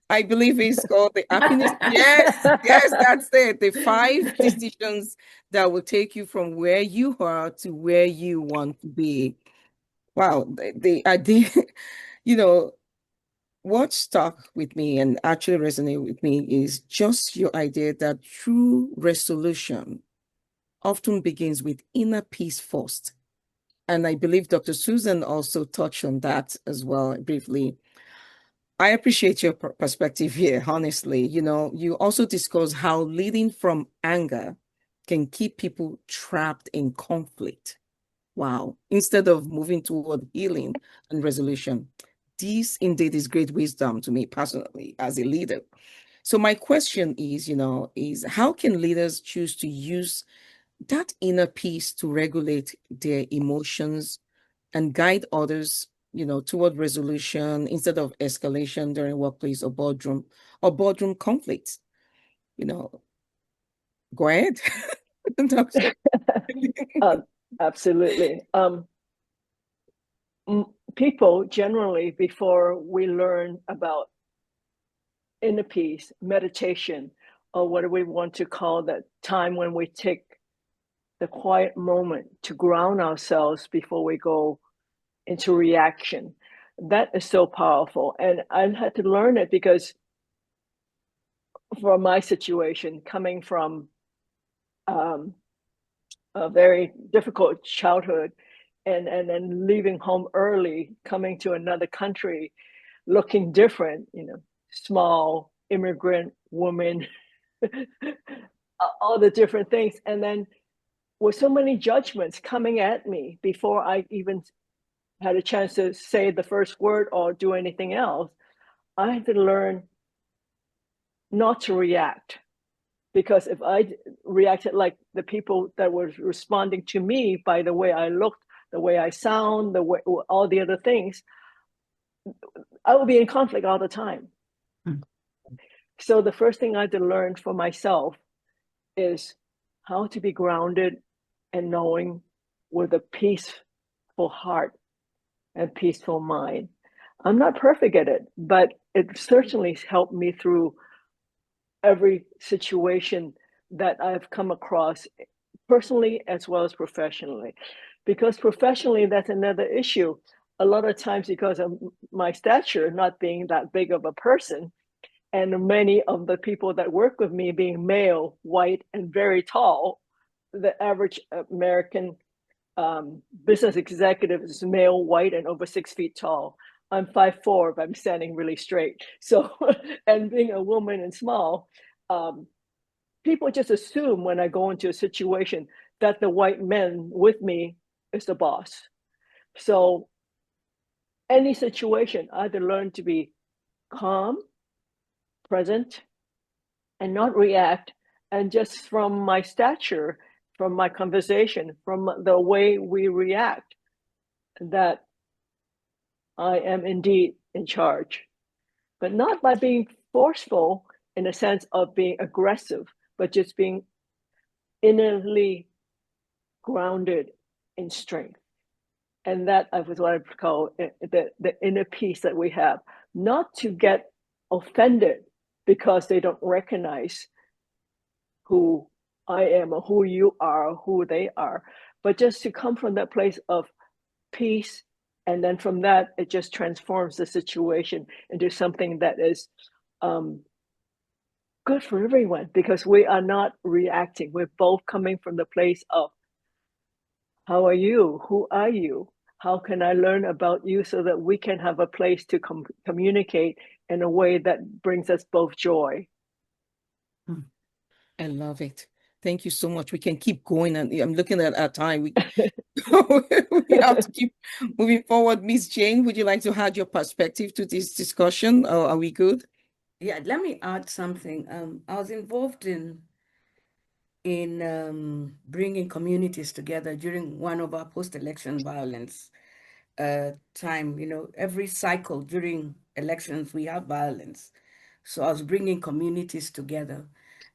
I believe it's called The Happiness. Yes, yes, that's it. The 5 decisions that will take you from where you are to where you want to be. Wow, the idea, you know, what stuck with me and actually resonated with me is just your idea that true resolution often begins with inner peace first. And I believe Dr. Susan also touched on that as well briefly. I appreciate your perspective here, honestly. You also discuss how leading from anger can keep people trapped in conflict. Wow. Instead of moving toward healing and resolution. This indeed is great wisdom to me personally as a leader. So my question is how can leaders choose to use that inner peace to regulate their emotions and guide others, toward resolution instead of escalation during workplace or boardroom conflicts. Go ahead. Absolutely. People generally, before we learn about inner peace, meditation, or what do we want to call that time when we take the quiet moment to ground ourselves before we go into reaction. That is so powerful. And I had to learn it because for my situation, coming from a very difficult childhood and then leaving home early, coming to another country, looking different, small immigrant woman, all the different things. And then with so many judgments coming at me before I even had a chance to say the first word or do anything else, I had to learn not to react. Because if I reacted like the people that were responding to me by the way I looked, the way I sound, the way all the other things, I would be in conflict all the time. So the first thing I had to learn for myself is how to be grounded and knowing with a peaceful heart and peaceful mind. I'm not perfect at it, but it certainly helped me through every situation that I've come across, personally as well as professionally. Because professionally, that's another issue. A lot of times, because of my stature not being that big of a person, and many of the people that work with me being male, white, and very tall, the average American business executive is male, white, and over 6 feet tall. I'm 5'4", but I'm standing really straight. So, and being a woman and small, people just assume when I go into a situation that the white man with me is the boss. So, any situation, I had to learn to be calm, present, and not react. And just from my stature, from my conversation, from the way we react, that I am indeed in charge, but not by being forceful in the sense of being aggressive, but just being innerly grounded in strength. And that was what I call the inner peace that we have, not to get offended because they don't recognize who I am or who you are, or who they are, but just to come from that place of peace. And then from that, it just transforms the situation into something that is good for everyone, because we are not reacting. We're both coming from the place of, how are you? Who are you? How can I learn about you so that we can have a place to communicate in a way that brings us both joy? I love it. Thank you so much. We can keep going, and I'm looking at our time. We have to keep moving forward. Miss Jane, would you like to add your perspective to this discussion, or are we good? Yeah, let me add something. I was involved in bringing communities together during one of our post-election violence time. Every cycle during elections, we have violence. So I was bringing communities together.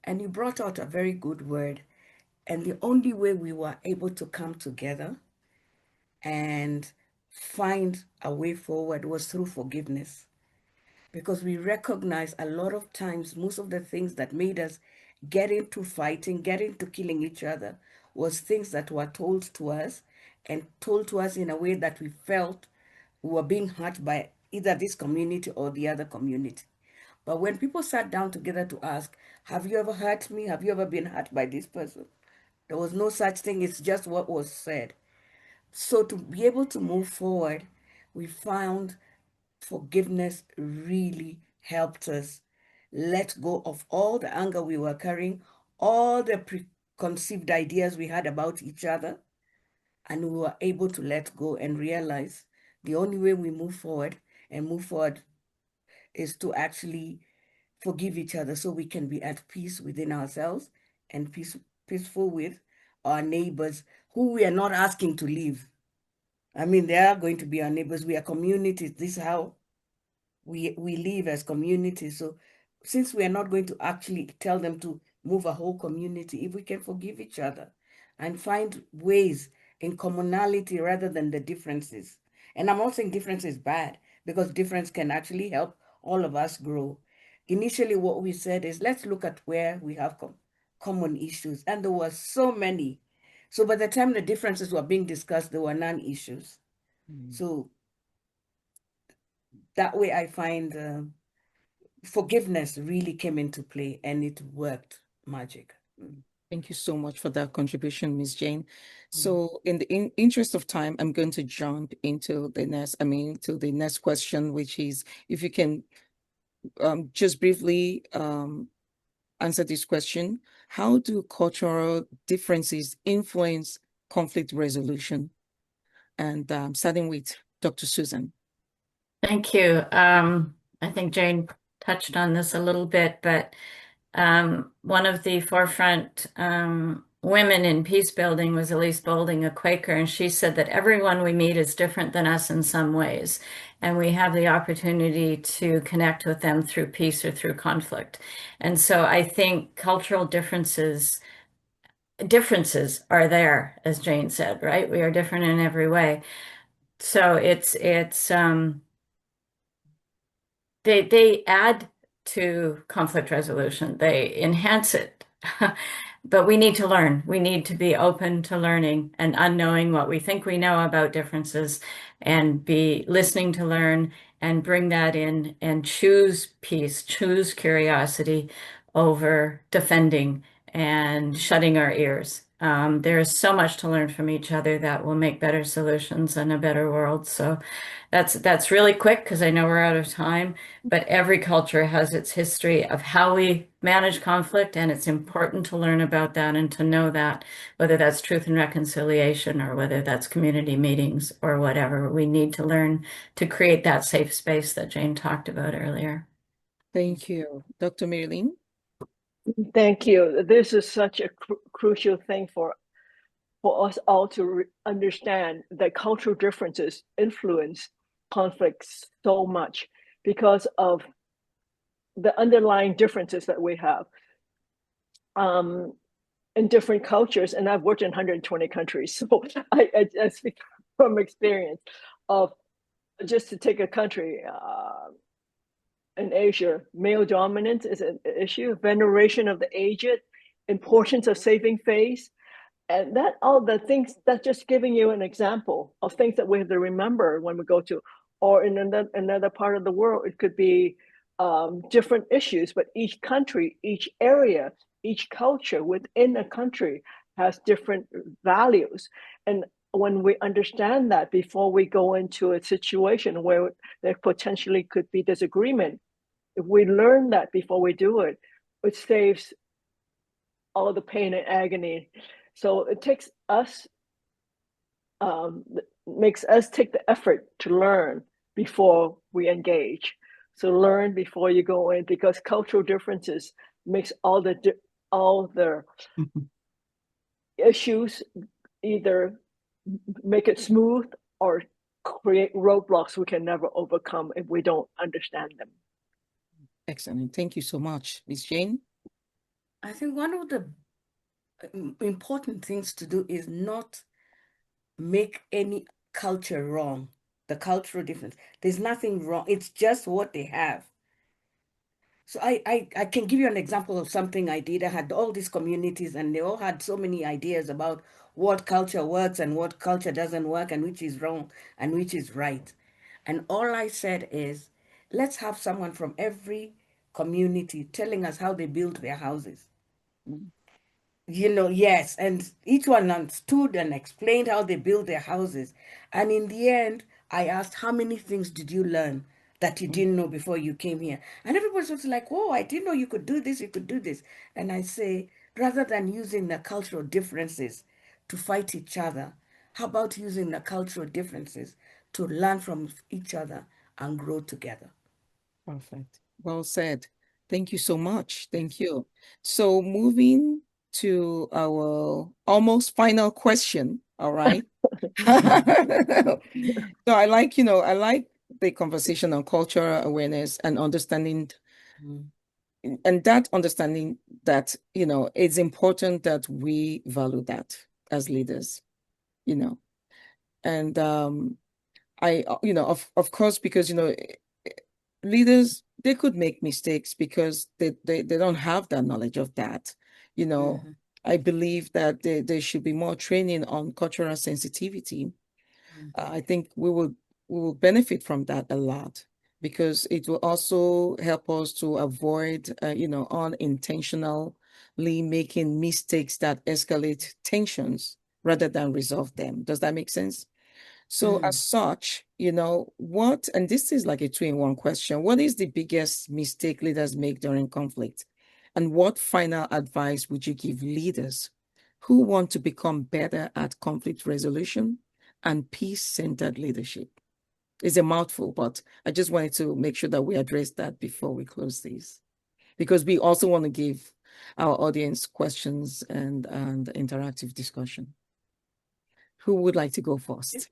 And you brought out a very good word. And the only way we were able to come together and find a way forward was through forgiveness. Because we recognize a lot of times, most of the things that made us get into fighting, get into killing each other, was things that were told to us, and told to us in a way that we felt we were being hurt by either this community or the other community. But when people sat down together to ask, have you ever hurt me? Have you ever been hurt by this person? There was no such thing. It's just what was said. So to be able to move forward, we found forgiveness really helped us let go of all the anger we were carrying, all the preconceived ideas we had about each other, and we were able to let go and realize the only way we move forward is to actually forgive each other so we can be at peace within ourselves and peaceful with our neighbors who we are not asking to leave. I mean, they are going to be our neighbors. We are communities. This is how we live as communities. So since we are not going to actually tell them to move a whole community, if we can forgive each other and find ways in commonality rather than the differences. And I'm not saying difference is bad, because difference can actually help all of us grow. Initially, what we said is, let's look at where we have common issues. And there were so many. So by the time the differences were being discussed, there were non-issues. So that way I find forgiveness really came into play, and it worked magic. Thank you so much for that contribution, Ms. Jane. So in the interest of time, I'm going to jump into the next question, which is, if you can just briefly answer this question: how do cultural differences influence conflict resolution? And starting with Dr. Susan. Thank you. I think Jane touched on this a little bit, but one of the forefront women in peace building was Elise Boulding, a Quaker, and she said that everyone we meet is different than us in some ways, and we have the opportunity to connect with them through peace or through conflict. And so I think cultural differences are there, as Jane said, right? We are different in every way. So they add to conflict resolution. They enhance it. But we need to learn. We need to be open to learning and unknowing what we think we know about differences, and be listening to learn and bring that in and choose peace, choose curiosity over defending and shutting our ears. There is so much to learn from each other that will make better solutions and a better world. So that's really quick, because I know we're out of time, but every culture has its history of how we manage conflict, and it's important to learn about that and to know that, whether that's truth and reconciliation or whether that's community meetings or whatever, we need to learn to create that safe space that Jane talked about earlier. Thank you. Dr. Marilyn? Thank you. This is such a crucial thing for us all to understand that cultural differences influence conflicts so much because of the underlying differences that we have in different cultures. And I've worked in 120 countries, so I speak from experience of, just to take a country, in Asia, male dominance is an issue, veneration of the aged, importance of saving face, and that all the things, that's just giving you an example of things that we have to remember when we go to, or in another part of the world, it could be different issues, but each country, each area, each culture within a country has different values. And when we understand that before we go into a situation where there potentially could be disagreement, if we learn that before we do it, it saves all the pain and agony. So it takes us, makes us take the effort to learn before we engage. So learn before you go in, because cultural differences makes all the issues either make it smooth or create roadblocks we can never overcome if we don't understand them. Excellent. Thank you so much. Ms. Jane? I think one of the important things to do is not make any culture wrong, the cultural difference. There's nothing wrong. It's just what they have. So I can give you an example of something I did. I had all these communities, and they all had so many ideas about what culture works and what culture doesn't work, and which is wrong and which is right. And all I said is, let's have someone from every community telling us how they build their houses. Yes, and each one understood and explained how they build their houses. And in the end, I asked, how many things did you learn that you didn't know before you came here? And everybody was like, whoa, I didn't know you could do this, you could do this. And I say, rather than using the cultural differences to fight each other, how about using the cultural differences to learn from each other and grow together? Perfect. Well said. Thank you so much. Thank you. So moving to our almost final question, All right. So I like, I like the conversation on cultural awareness and understanding, Mm. and that understanding that, it's important that we value that as leaders, you know. And of course, because, leaders, they could make mistakes because they don't have that knowledge of that. Mhm. I believe that there should be more training on cultural sensitivity. I think we will benefit from that a lot because it will also help us to avoid, unintentionally making mistakes that escalate tensions rather than resolve them. Does that make sense? So Mm. as such, and this is like a two-in-one question, what is the biggest mistake leaders make during conflict? And what final advice would you give leaders who want to become better at conflict resolution and peace-centered leadership? It's a mouthful, but I just wanted to make sure that we address that before we close these, because we also want to give our audience questions and interactive discussion. Who would like to go first?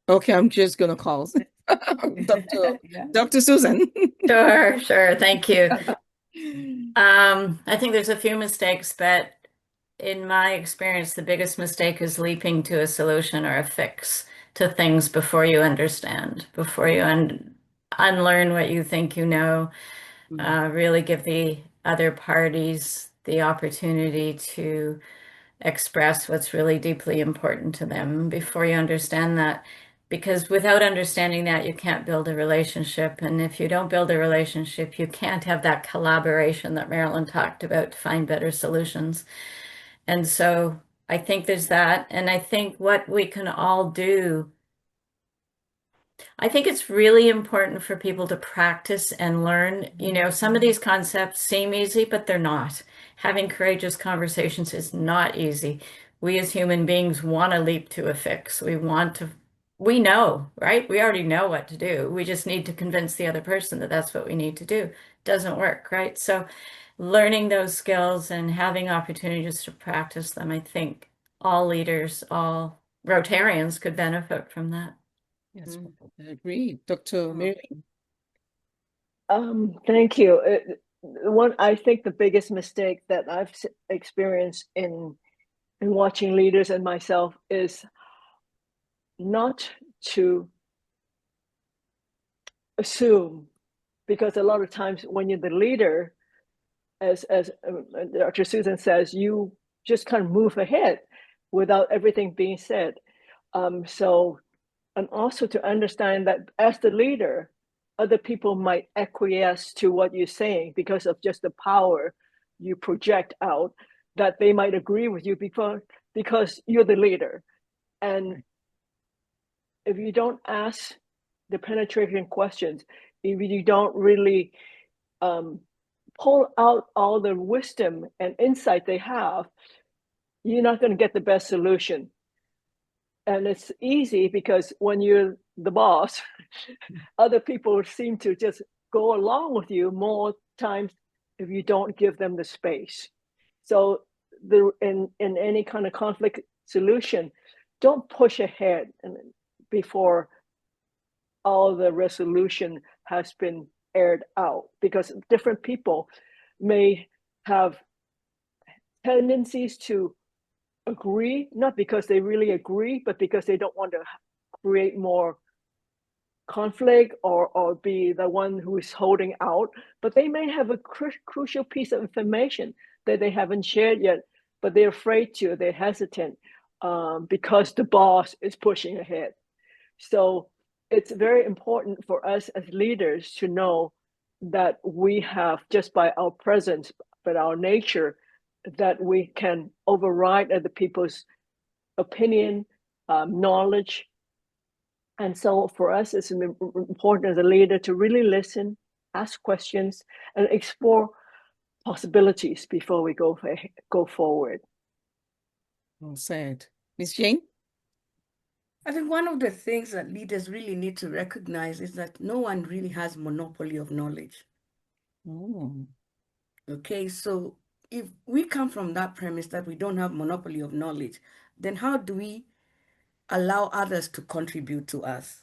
Okay, I'm just gonna call Dr. Yeah. Dr. Susan. Sure. Thank you. I think there's a few mistakes, but in my experience, the biggest mistake is leaping to a solution or a fix to things before you understand, before you unlearn what you think you know. Really give the other parties the opportunity to express what's really deeply important to them before you understand that. Because without understanding that, you can't build a relationship. And if you don't build a relationship, you can't have that collaboration that Marilyn talked about to find better solutions. And so I think there's that. And I think what we can all do, I think it's really important for people to practice and learn. Some of these concepts seem easy, but they're not. Having courageous conversations is not easy. We as human beings want to leap to a fix. We know, right? We already know what to do. We just need to convince the other person that that's what we need to do. Doesn't work, right? So learning those skills and having opportunities to practice them, I think all leaders, all Rotarians could benefit from that. Yes, Mm. I agree. Dr. Oh. Mary. Thank you. I think the biggest mistake that I've experienced in watching leaders and myself is not to assume, because a lot of times when you're the leader, as Dr. Susan says, you just kind of move ahead without everything being said. And also to understand that as the leader, other people might acquiesce to what you're saying because of just the power you project out, that they might agree with you because you're the leader. And if you don't ask the penetration questions, if you don't really pull out all the wisdom and insight they have, you're not going to get the best solution. And it's easy because when you're the boss, other people seem to just go along with you more times if you don't give them the space. So in any kind of conflict solution, don't push ahead before all the resolution has been aired out, because different people may have tendencies to agree, not because they really agree, but because they don't want to create more conflict or be the one who is holding out. But they may have a crucial piece of information that they haven't shared yet, but they're afraid to, they're hesitant because the boss is pushing ahead. So it's very important for us as leaders to know that we have, just by our presence, but our nature, that we can override other people's opinion, knowledge. And so for us, it's important as a leader to really listen, ask questions, and explore possibilities before we go forward. Well said. Miss Jane? I think one of the things that leaders really need to recognize is that no one really has monopoly of knowledge. Oh, Okay, so if we come from that premise that we don't have monopoly of knowledge, then how do we allow others to contribute to us?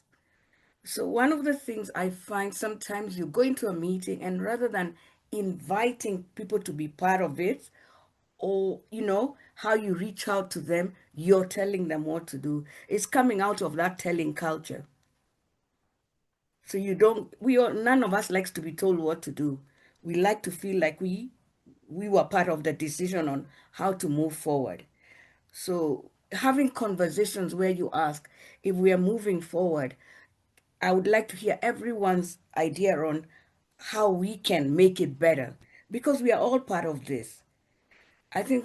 So one of the things I find, sometimes you go into a meeting and rather than inviting people to be part of it, or how you reach out to them, you're telling them what to do. It's coming out of that telling culture. So none of us likes to be told what to do. We like to feel like we were part of the decision on how to move forward. So having conversations where you ask, if we are moving forward, I would like to hear everyone's idea on how we can make it better, because we are all part of this. I think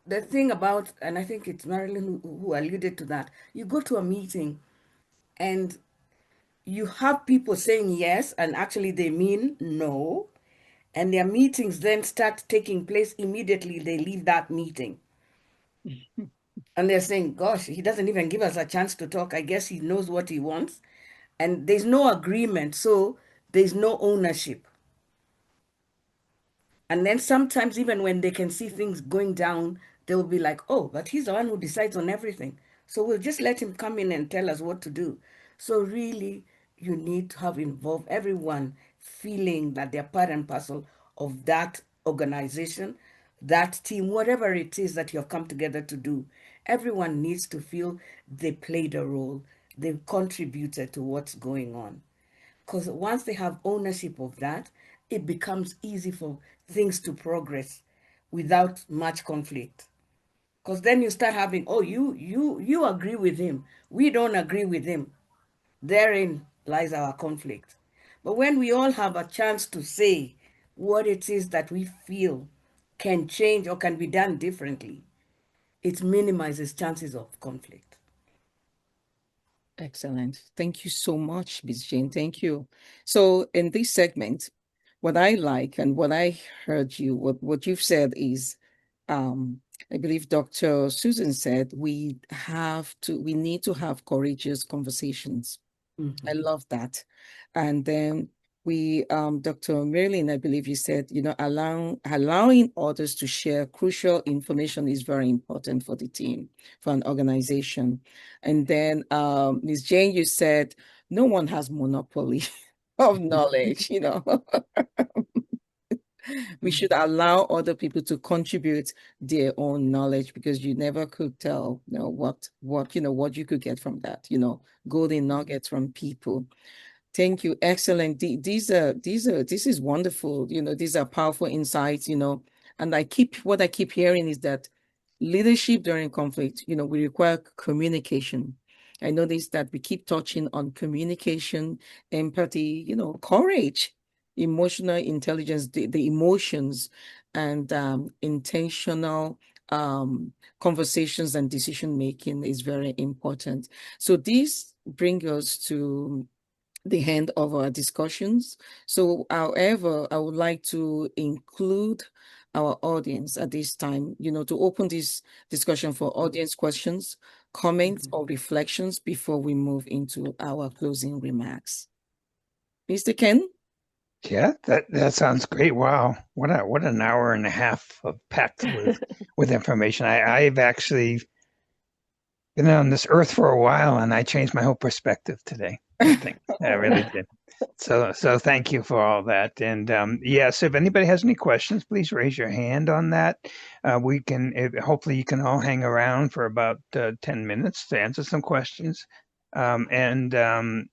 the thing about, and I think it's Marilyn who alluded to that, you go to a meeting and you have people saying yes and actually they mean no, and their meetings then start taking place immediately they leave that meeting. And they're saying, gosh, he doesn't even give us a chance to talk. I guess he knows what he wants. And there's no agreement, so there's no ownership. And then sometimes, even when they can see things going down, they'll be like, oh, but he's the one who decides on everything. So we'll just let him come in and tell us what to do. So, really, you need to have involved everyone feeling that they're part and parcel of that organization, that team, whatever it is that you have come together to do. Everyone needs to feel they played a role, they've contributed to what's going on. Because once they have ownership of that, it becomes easy for things to progress without much conflict. Because then you start having, oh, you agree with him, we don't agree with him. Therein lies our conflict. But when we all have a chance to say what it is that we feel can change or can be done differently, it minimizes chances of conflict. Excellent. Thank you so much, Ms. Jane. Thank you. So in this segment, what I like and what I heard what you've said is, I believe Dr. Susan said we need to have courageous conversations. I love that. And then Dr. Marilyn, I believe you said, allowing others to share crucial information is very important for the team, for an organization. And then Ms. Jane, you said, no one has monopoly of knowledge, We should allow other people to contribute their own knowledge, because you never could tell, what you could get from that, golden nuggets from people. Thank you. Excellent. This is wonderful. These are powerful insights, and what I keep hearing is that leadership during conflict, we require communication. I noticed that we keep touching on communication, empathy, courage, emotional intelligence, the emotions, and intentional conversations and decision making is very important. So this brings us to the end of our discussions. So, however, I would like to include our audience at this time, to open this discussion for audience questions, comments, or reflections before we move into our closing remarks. Mr. Ken? Yeah, that sounds great. Wow, what an hour and a half of packed with information. I've actually been on this earth for a while, and I changed my whole perspective today. I think I really did. So thank you for all that. And yes, if anybody has any questions, please raise your hand on that. Hopefully you can all hang around for about 10 minutes to answer some questions. And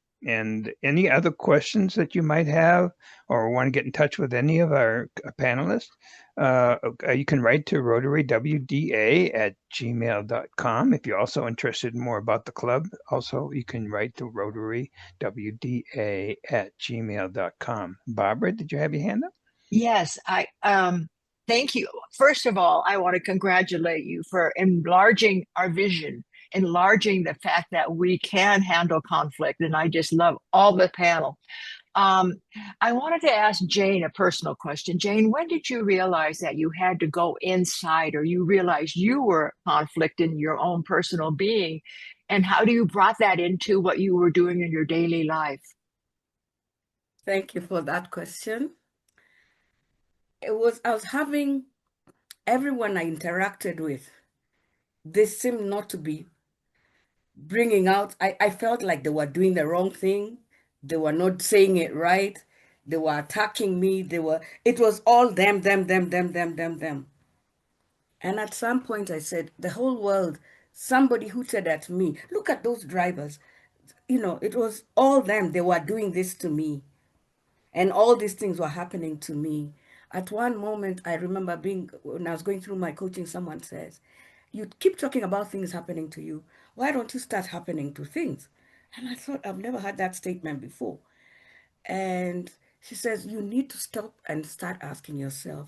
any other questions that you might have or want to get in touch with any of our panelists, you can write to rotarywda@gmail.com. If you're also interested in more about the club, also you can write to rotarywda@gmail.com. Barbara, did you have your hand up? Yes, thank you. First of all, I want to congratulate you for enlarging our vision, enlarging the fact that we can handle conflict. And I just love all the panel. I wanted to ask Jane a personal question. Jane, when did you realize that you had to go inside, or you realized you were conflict in your own personal being? And how do you brought that into what you were doing in your daily life? Thank you for that question. I was having everyone I interacted with, they seemed not to be bringing out, I felt like they were doing the wrong thing. They were not saying it right. They were attacking me. It was all them. And at some point I said, the whole world, somebody hooted at me. Look at those drivers. It was all them. They were doing this to me. And all these things were happening to me. At one moment, I remember when I was going through my coaching, someone says, you keep talking about things happening to you. Why don't you start happening to things? And I thought, I've never heard that statement before. And she says, you need to stop and start asking yourself,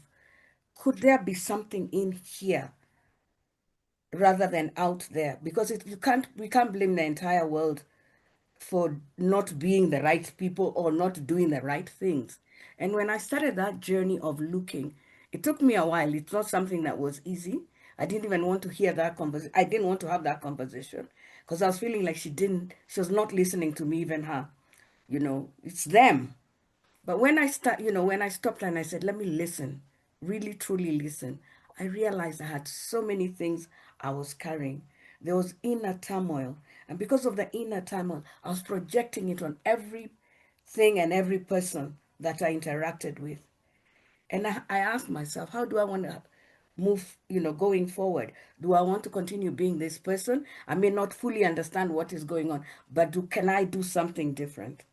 could there be something in here rather than out there? Because we can't blame the entire world for not being the right people or not doing the right things. And when I started that journey of looking, it took me a while. It's not something that was easy. I didn't even want to hear that conversation. I didn't want to have that conversation because I was feeling like she was not listening to me, even her. It's them. But when I stopped and I said, let me listen, really truly listen, I realized I had so many things I was carrying. There was inner turmoil. And because of the inner turmoil, I was projecting it on everything and every person that I interacted with. And I asked myself, how do I want to move, going forward? Do I want to continue being this person? I may not fully understand what is going on, but can I do something different?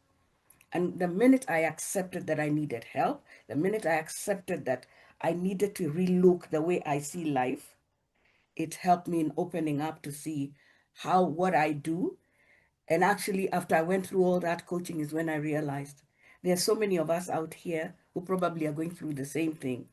And the minute I accepted that I needed help, the minute I accepted that I needed to relook the way I see life, it helped me in opening up to see what I do. And actually, after I went through all that coaching, is when I realized there are so many of us out here who probably are going through the same thing.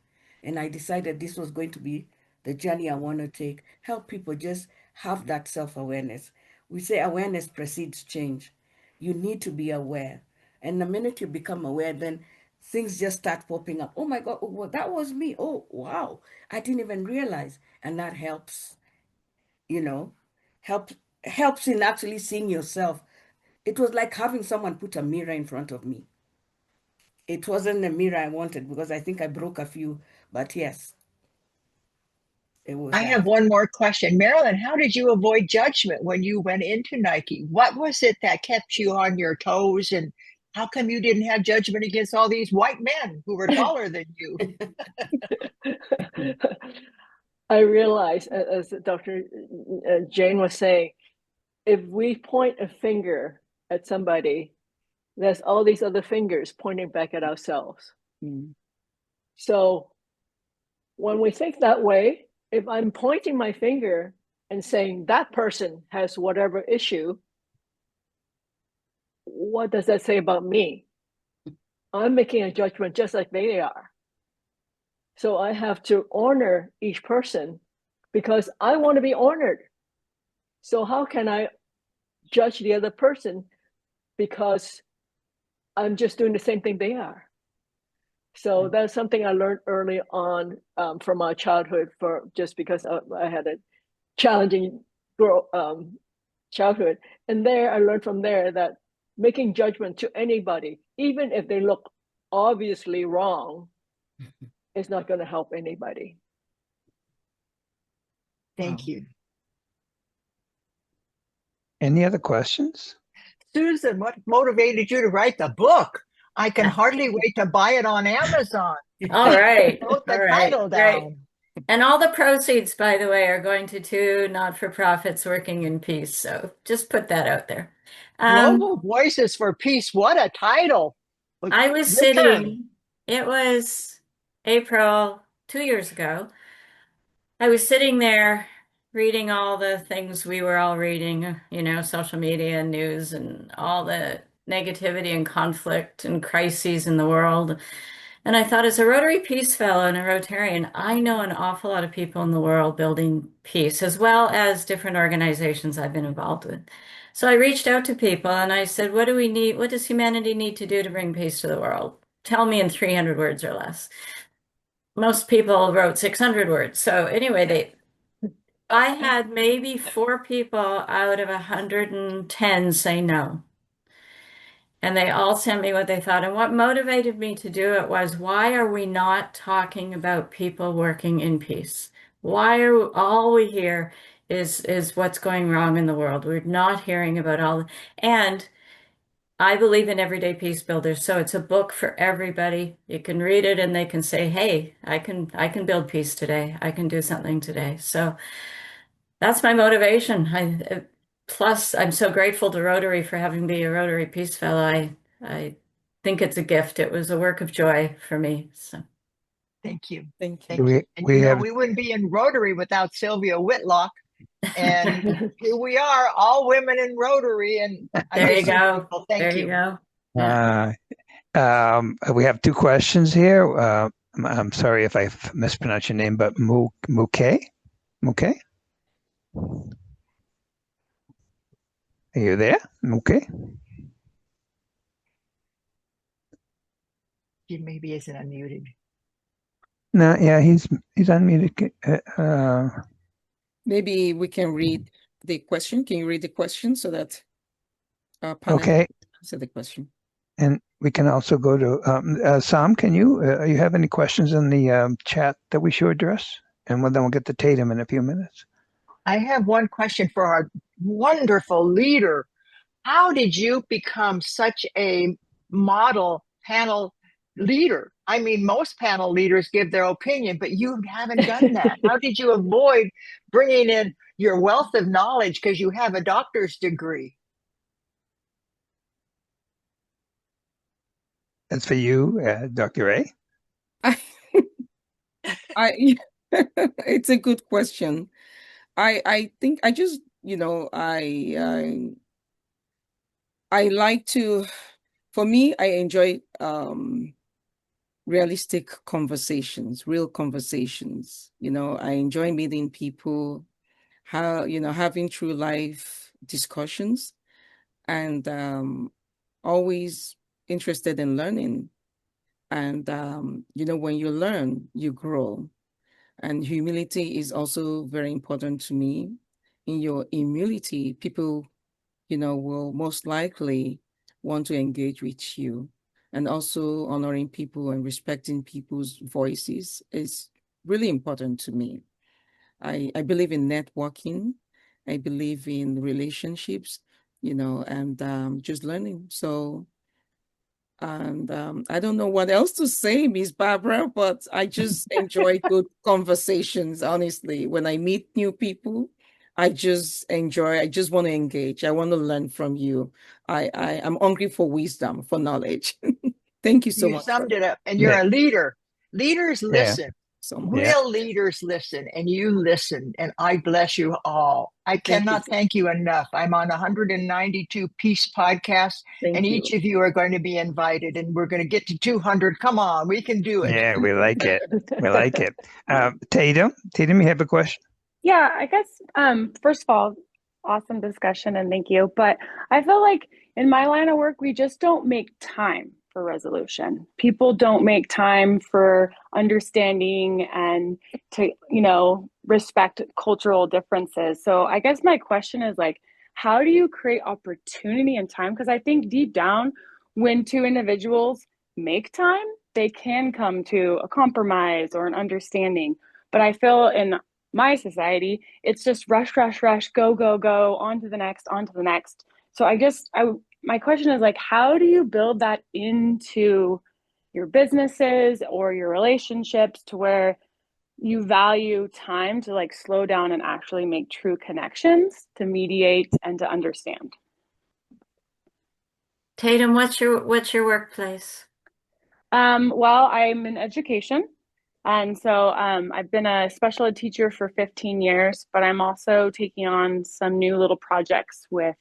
And I decided this was going to be the journey I want to take. Help people just have that self awareness. We say awareness precedes change. You need to be aware. And the minute you become aware, then things just start popping up. Oh my God, oh, well, that was me. Oh, wow. I didn't even realize. And that helps, you know, help helps in actually seeing yourself. It was like having someone put a mirror in front of me. It wasn't the mirror I wanted because I think I broke a few, but yes, it was I have that. one more question. Marilyn, how did you avoid judgment when you went into Nike? What was it that kept you on your toes? And how come you didn't have judgment against all these white men who were taller than you? I realize, as Dr. Jane was saying, if we point a finger at somebody, there's all these other fingers pointing back at ourselves. Mm. So when we think that way, if I'm pointing my finger and saying that person has whatever issue, what does that say about me? I'm making a judgment just like they are. So I have to honor each person because I want to be honored. So how can I judge the other person because I'm just doing the same thing they are? So that's something I learned early on from my childhood. For just because I had a challenging childhood, and there I learned from there that making judgment to anybody, even if they look obviously wrong, is not going to help anybody. Thank you. Any other questions? Susan, what motivated you to write the book? I can hardly wait to buy it on Amazon. All right. Wrote All the right. title Great. down. And all the proceeds, by the way, are going to two not-for-profits working in peace. So just put that out there. Global Voices for Peace. What a title. I was Your turn. it was April 2 years ago. I was sitting there reading all the things we were all reading, social media and news and all the negativity and conflict and crises in the world. And I thought, as a Rotary Peace Fellow and a Rotarian, I know an awful lot of people in the world building peace, as well as different organizations I've been involved with. So I reached out to people and I said, what do we need? What does humanity need to do to bring peace to the world? Tell me in 300 words or less. Most people wrote 600 words. So anyway, I had maybe 4 people out of 110 say no. And they all sent me what they thought. And what motivated me to do it was, why are we not talking about people working in peace? Why are all we hear is what's going wrong in the world? We're not hearing about all. And I believe in everyday peace builders, so it's a book for everybody. You can read it and they can say, "Hey, I can build peace today. I can do something today." So that's my motivation. Plus, I'm so grateful to Rotary for having me a Rotary Peace Fellow. I think it's a gift. It was a work of joy for me. So Thank you. Thank you. Thank you. And We have we wouldn't be in Rotary without Sylvia Whitlock. And here we are, all women in Rotary. And I'm there you just so go. grateful. Thank There you you. go. Yeah. we have two questions here. I'm sorry if I mispronounced your name, but Muke? Muke? Are you there? Muke? He maybe isn't unmuted. No, yeah, he's unmuted. Maybe we can read the question. Can you read the question so that our panel Okay, answer the question? and we can also go to Sam. Can you have any questions in the chat that we should address? And then we'll get to Tatum in a few minutes. I have one question for our wonderful leader. How did you become such a model panel leader? I mean, most panel leaders give their opinion, but you haven't done that. How did you avoid bringing in your wealth of knowledge because you have a doctor's degree? That's for you, Dr. A. I it's a good question. I think I just, I like to, for me, I enjoy realistic conversations, real conversations. I enjoy meeting people, having true life discussions, and always interested in learning. And when you learn, you grow. And humility is also very important to me. In your humility, people, will most likely want to engage with you. And also honoring people and respecting people's voices is really important to me. I believe in networking. I believe in relationships, and just learning. So, and I don't know what else to say, Miss Barbara, but I just enjoy good conversations, honestly. When I meet new people, I just want to engage. I want to learn from you. I'm hungry for wisdom, for knowledge. Thank you so You much summed it up, and you're Yeah, a leader. Leaders yeah, listen. so much. yeah. Real leaders listen, and you listen, and I bless you all. I Thank you. cannot thank you enough. I'm on 192 Peace podcasts, and Thank each you. of you are going to be invited, and we're going to get to 200. Come on, we can do it. Yeah, we like it. We like it. Tatum, you have a question? Yeah, I guess first of all, awesome discussion and thank you. But I feel like in my line of work, we just don't make time for resolution. People don't make time for understanding and to, respect cultural differences. So I guess my question is like, how do you create opportunity and time? Because I think deep down, when two individuals make time, they can come to a compromise or an understanding. But I feel in my society, it's just rush, rush, rush, go, go, go, on to the next, on to the next. So my question is like, how do you build that into your businesses or your relationships to where you value time to like slow down and actually make true connections to mediate and to understand? Tatum, what's your workplace? Well, I'm in education. And so I've been a special ed teacher for 15 years, but I'm also taking on some new little projects with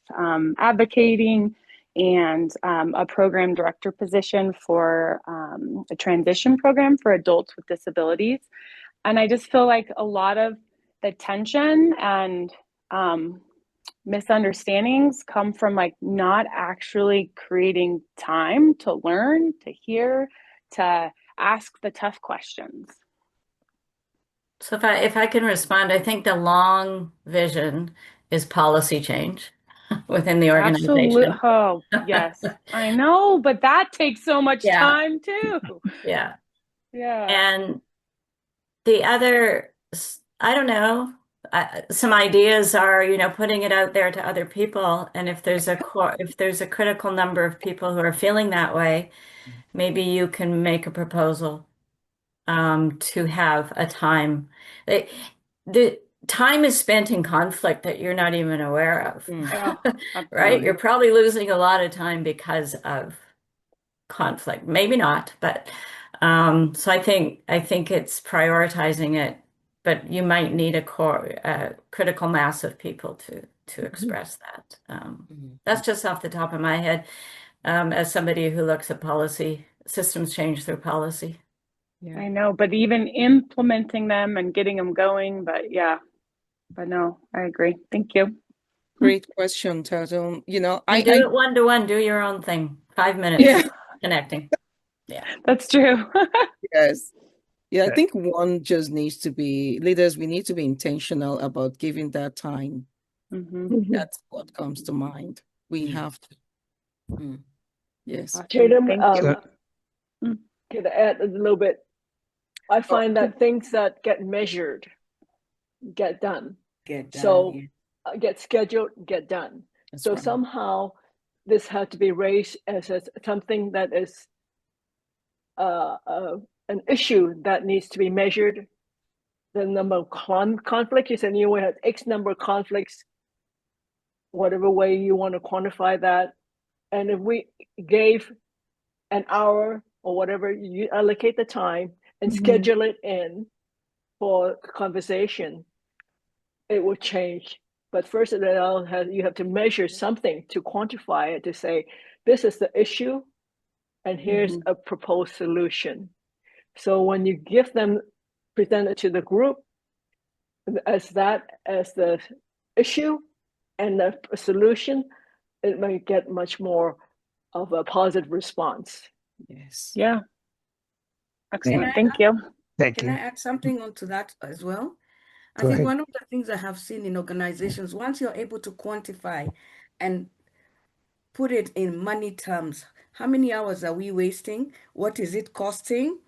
advocating and a program director position for a transition program for adults with disabilities. And I just feel like a lot of the tension and misunderstandings come from like not actually creating time to learn, to hear, to ask the tough questions. So if I can respond, I think the long vision is policy change. within the Absolutely. organization. Oh, yes. I know, but that takes so much Yeah. time too. Yeah. Yeah. And the other, I don't know, some ideas are, putting it out there to other people. And if there's a critical number of people who are feeling that way, maybe you can make a proposal to have a time. The time is spent in conflict that you're not even aware of, Yeah, right? absolutely. You're probably losing a lot of time because of conflict. Maybe not, but so I think it's prioritizing it, but you might need a critical mass of people to express that. That's just off the top of my head, as somebody who looks at policy, systems change through policy. Yeah. I know, but even implementing them and getting them going, but no, I agree. Thank you. Great question, Tatum. I do it one-to-one, do your own thing. 5 minutes Yeah. connecting. Yeah. That's true. Yes. Yeah, I think one just needs to be leaders, we need to be intentional about giving that time. Mhm. That's what comes to mind. We have to. Yes. Awesome. Tatum, Thank you. can I add a little bit? I find that things that get measured get done. Get done. So yeah. get scheduled, get done. That's So right. somehow this had to be raised as something that is an issue that needs to be measured. The number of conflicts, you said you had X number of conflicts, whatever way you want to quantify that. And if we gave an hour or whatever, you allocate the time and schedule it in for conversation, it will change. But first of all, you have to measure something to quantify it, to say, this is the issue, and here's a proposed solution. So when you give them, present it to the group as the issue and the solution, it might get much more of a positive response. Yes. Yeah. Excellent. Can I Thank you. Thank Can you. I add something onto that as well? I Go think ahead. one of the things I have seen in organizations, once you're able to quantify and put it in money terms, how many hours are we wasting? What is it costing?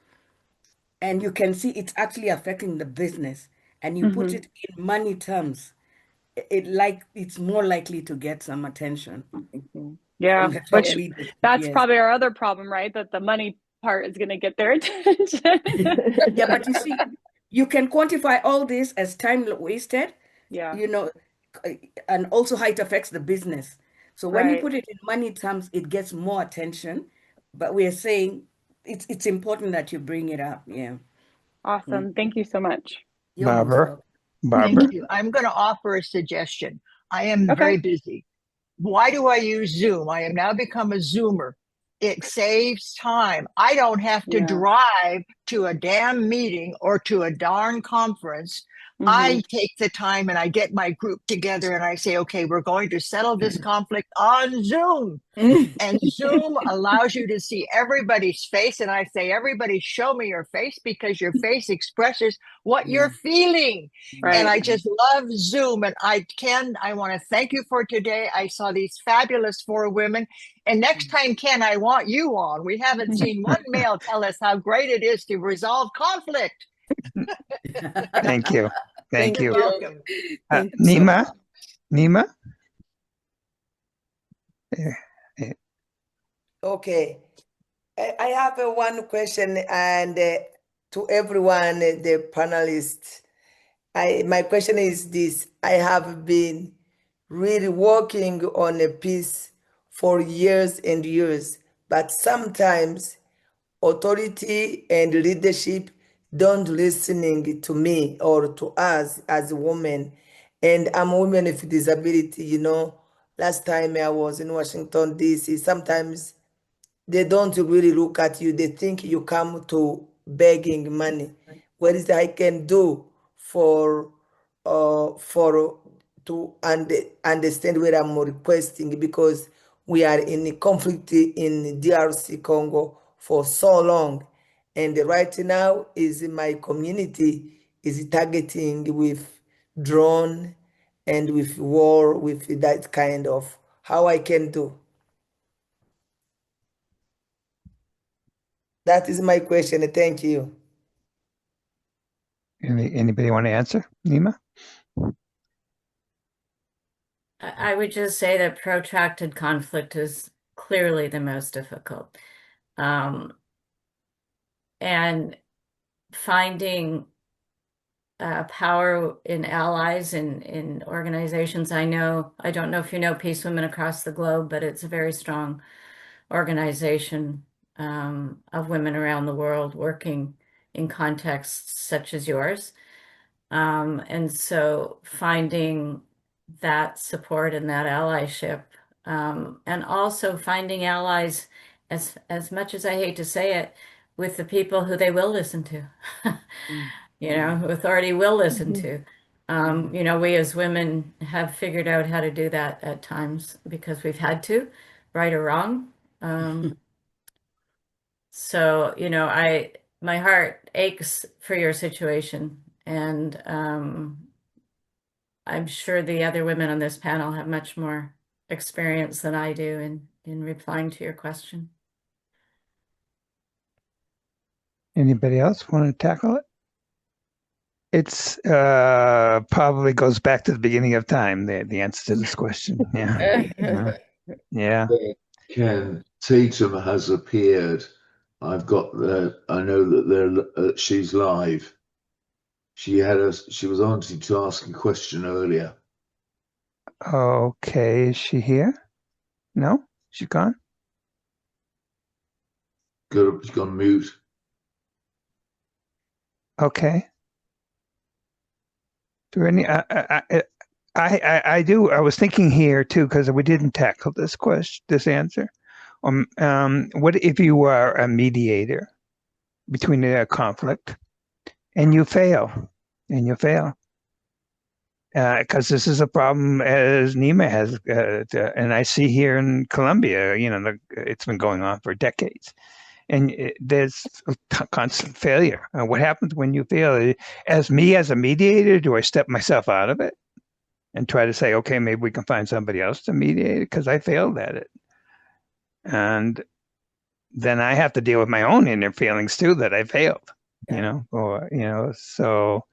And you can see it's actually affecting the business. And you put it in money terms, it's more likely to get some attention Yeah, from the top which leaders. that's Yes. probably our other problem, right? That the money part is going to get their attention. Yeah, but you see, you can quantify all this as time wasted, Yeah, and also how it affects the business. So when you right. put it in money terms, it gets more attention. But we are saying it's important that you bring it up. Yeah. Awesome. Thank you so much. You're most Barbara. welcome. Barbara. Thank you. I'm going to offer a suggestion. I am Okay. very busy. Why do I use Zoom? I have now become a Zoomer. It saves time. I don't have to Yeah. drive to a damn meeting or to a darn conference. I take the time and I get my group together and I say, okay, we're going to settle this conflict on Zoom. And Zoom allows you to see everybody's face. And I say, everybody show me your face because your face expresses what you're feeling. Right. And I just love Zoom. And I want to thank you for today. I saw these fabulous 4 women. And next time, Ken, I want you on. We haven't seen one male tell us how great it is to resolve conflict. Thank you. Thank you. You're welcome. Thank you so much. Nima? Okay. I have one question, and to everyone, the panelists. My question is this: I have been really working on a piece for years and years, but sometimes authority and leadership don't listening to me or to us as women. And I'm a woman with disability. Last time I was in Washington, D.C., sometimes they don't really look at you. They think you come to begging money. What is I can do for to understand what I'm requesting, because we are in a conflict in DRC Congo for so long, and right now is my community is targeting with drone and with war, with that kind of how I can do. That is my question. Thank you. Anybody want to answer, Nima? I would just say that protracted conflict is clearly the most difficult. And finding power in allies in organizations. I don't know if you know Peace Women Across the Globe, but it's a very strong organization of women around the world working in contexts such as yours. And so finding that support and that allyship, and also finding allies, as much as I hate to say it, with the people who they will listen to, who authority will listen to. We as women have figured out how to do that at times because we've had to, right or wrong. So, my heart aches for your situation, and I'm sure the other women on this panel have much more experience than I do in replying to your question. Anybody else want to tackle it? It's probably goes back to the beginning of time, the answer to this question. Yeah. Yeah. Ken, Tatum has appeared. I know that she's live. She was wanting to ask a question earlier. Okay, is she here? No, she's gone. She's gone mute. Okay. Do any? I do. I was thinking here too because we didn't tackle this question, this answer. What if you are a mediator between a conflict and you fail? Because this is a problem, as Nima has, and I see here in Colombia, it's been going on for decades, and there's constant failure. What happens when you fail? As a mediator, do I step myself out of it and try to say, okay, maybe we can find somebody else to mediate it because I failed at it, and then I have to deal with my own inner feelings too that I failed, so.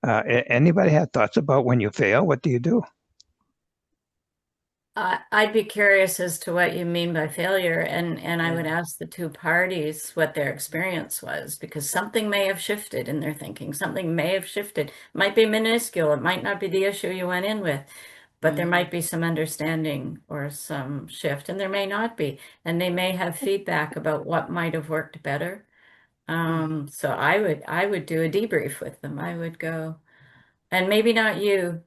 Anybody have thoughts about when you fail? What do you do? I'd be curious as to what you mean by failure, and I would ask the two parties what their experience was, because something may have shifted in their thinking. Something may have shifted. It might be minuscule. It might not be the issue you went in with, but there might be some understanding or some shift, and there may not be. And they may have feedback about what might have worked better. So I would do a debrief with them. I would go, and maybe not you,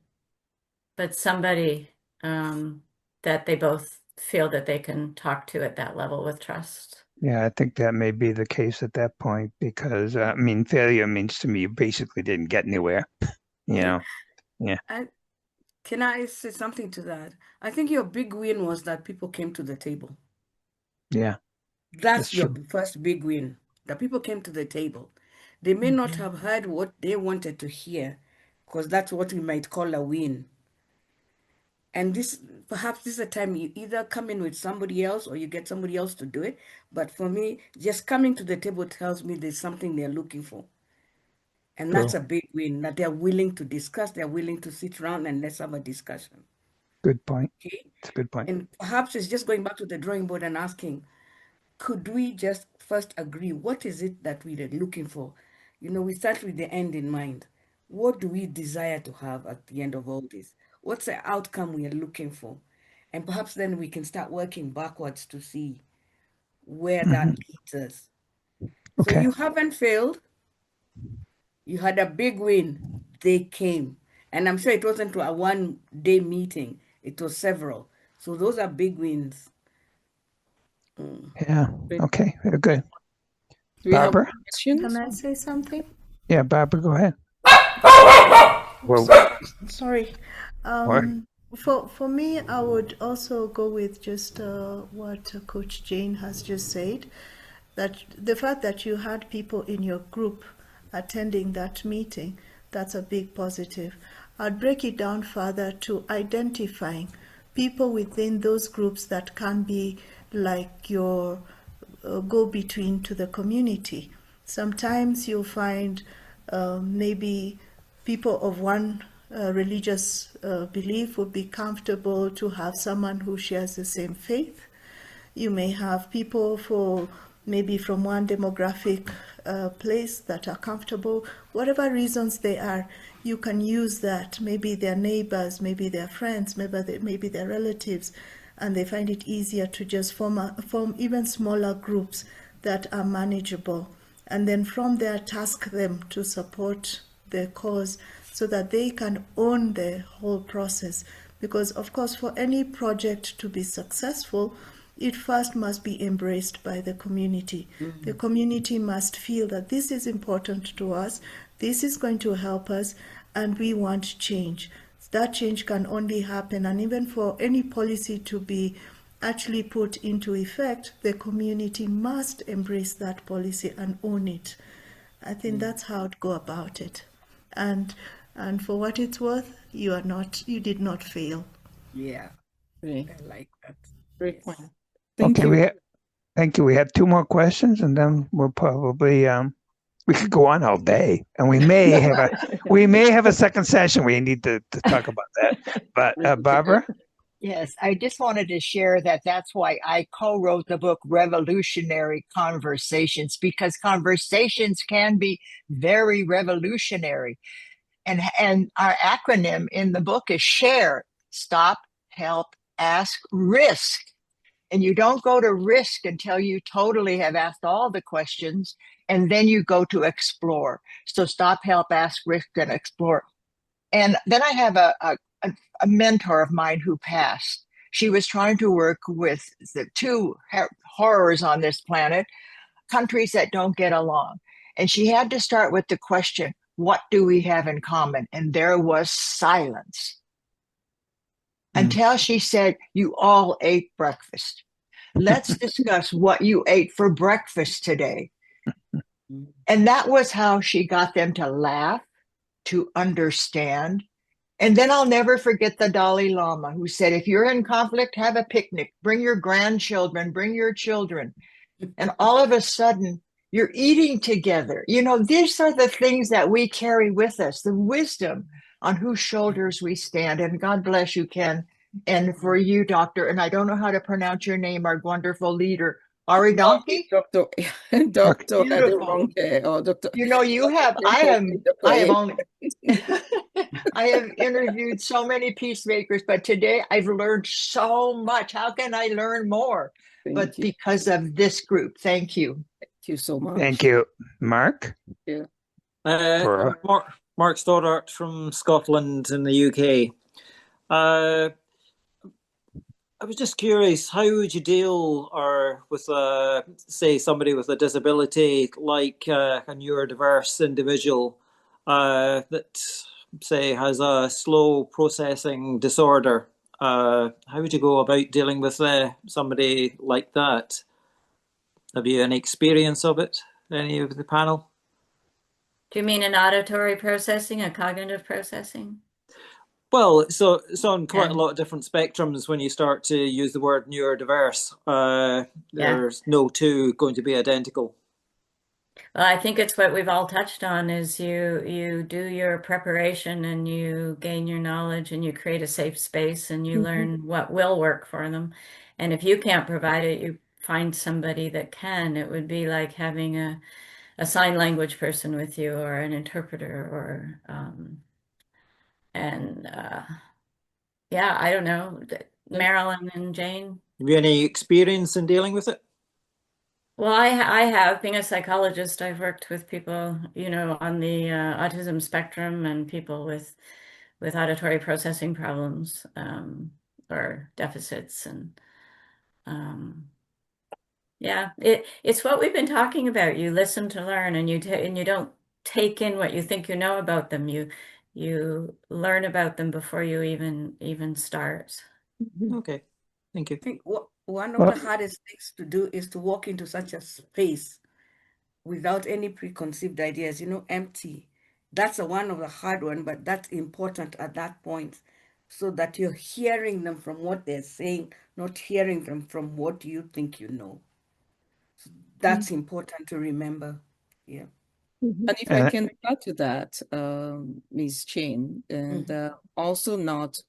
but somebody that they both feel that they can talk to at that level with trust. Yeah, I think that may be the case at that point because, failure means to me you basically didn't get anywhere, Yeah. Can I say something to that? I think your big win was that people came to the table. Yeah. That's your first big win, that people came to the table. They may not have heard what they wanted to hear, because that's what we might call a win. And perhaps this is a time you either come in with somebody else or you get somebody else to do it. But for me, just coming to the table tells me there's something they're looking for. And that's a big win, that they're willing to discuss, they're willing to sit around and let's have a discussion. Good point. Okay? It's a good point. And perhaps it's just going back to the drawing board and asking, could we just first agree, what is it that we are looking for? We start with the end in mind. What do we desire to have at the end of all this? What's the outcome we are looking for? And perhaps then we can start working backwards to see where that leads us. So you haven't failed. You had a big win. They came. And I'm sure it wasn't a one-day meeting. It was several. So those are big wins. Yeah. Okay. Very good. Barbara? Can I say something? Yeah, Barbara, go ahead. Sorry. For me, I would also go with just what Coach Jane has just said, that the fact that you had people in your group attending that meeting, that's a big positive. I'd break it down further to identifying people within those groups that can be like your go-between to the community. Sometimes you'll find maybe people of one religious belief would be comfortable to have someone who shares the same faith. You may have people maybe from one demographic place that are comfortable. Whatever reasons they are, you can use that. Maybe they're neighbors, maybe they're friends, maybe they're relatives, and they find it easier to just form even smaller groups that are manageable. And then from there, task them to support the cause so that they can own the whole process. Because, of course, for any project to be successful, it first must be embraced by the community. Mm-hmm. The community must feel that this is important to us, this is going to help us, and we want change. That change can only happen, and even for any policy to be actually put into effect, the community must embrace that policy and own it. I think that's how I'd go about it. And for what it's worth, you did not fail. Yeah, I like that. Great point. Thank you. Thank you. We have 2 more questions, and then we'll probably we could go on all day, and we may have a second session. We need to talk about that. But Barbara. Yes, I just wanted to share that that's why I co-wrote the book Revolutionary Conversations, because conversations can be very revolutionary. And our acronym in the book is SHARE: Stop, Help, Ask, Risk. And you don't go to risk until you totally have asked all the questions, and then you go to explore. So stop, help, ask, risk, and explore. And then I have a mentor of mine who passed. She was trying to work with the 2 horrors on this planet, countries that don't get along. And she had to start with the question, what do we have in common? And there was silence. Until she said, you all ate breakfast. Let's discuss what you ate for breakfast today. And that was how she got them to laugh, to understand. And then I'll never forget the Dalai Lama, who said, if you're in conflict, have a picnic, bring your grandchildren, bring your children. And all of a sudden, you're eating together. You know, these are the things that we carry with us, the wisdom on whose shoulders we stand. And God bless you, Ken. And for you, Doctor, and I don't know how to pronounce your name, our wonderful leader, Ari Donkey? Dr. Aderonke, or Dr. You know, I have interviewed so many peacemakers, but today I've learned so much. How can I learn more? Because of this group. Thank you. Thank you so much. Thank you. Mark? Yeah. Mark Stoddart from Scotland in the UK. I was just curious, how would you deal with, say, somebody with a disability, like a neurodiverse individual that, say, has a slow processing disorder? How would you go about dealing with somebody like that? Have you any experience of it, any of the panel? Do you mean an auditory processing, a cognitive processing? Well, so it's on quite a lot of different spectrums when you start to use the word neurodiverse. There's no 2 going to be identical. Well, I think it's what we've all touched on is you do your preparation and you gain your knowledge and you create a safe space and you learn what will work for them. And if you can't provide it, you find somebody that can. It would be like having a sign language person with you or an interpreter or yeah, I don't know. Marilyn and Jane. Have you any experience in dealing with it? Well, I have, being a psychologist, I've worked with people, you know, on the autism spectrum and people with auditory processing problems or deficits, and yeah, it's what we've been talking about. You listen to learn, and you don't take in what you think you know about them. You learn about them before you even start. Okay, thank you. I think one of the hardest things to do is to walk into such a space without any preconceived ideas, you know, empty, That's one of the hard one, but that's important at that point, so that you're hearing them from what they're saying, not hearing them from what you think you know. So that's important to remember. Yeah. And if I can add to that, Ms. Jane, and also not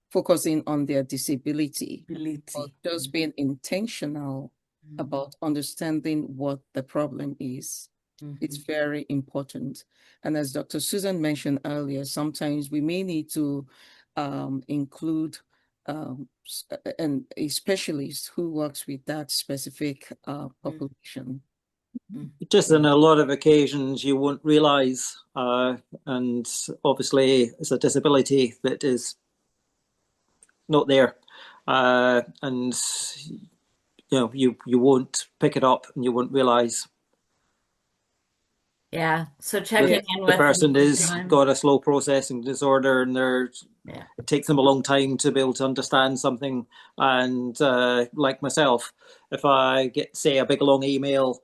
focusing on their disability, but Ability. just being intentional about understanding what the problem is. It's very important. And as Dr. Susan mentioned earlier, sometimes we may need to include a specialist who works with that specific population. Just on a lot of occasions you won't realize, and obviously it's a disability that is not there, and you won't pick it up and you won't realize. Yeah, so checking in The with person them is time. got a slow processing disorder, and Yeah. it takes them a long time to be able to understand something. And like myself, if I get, say, a big long email,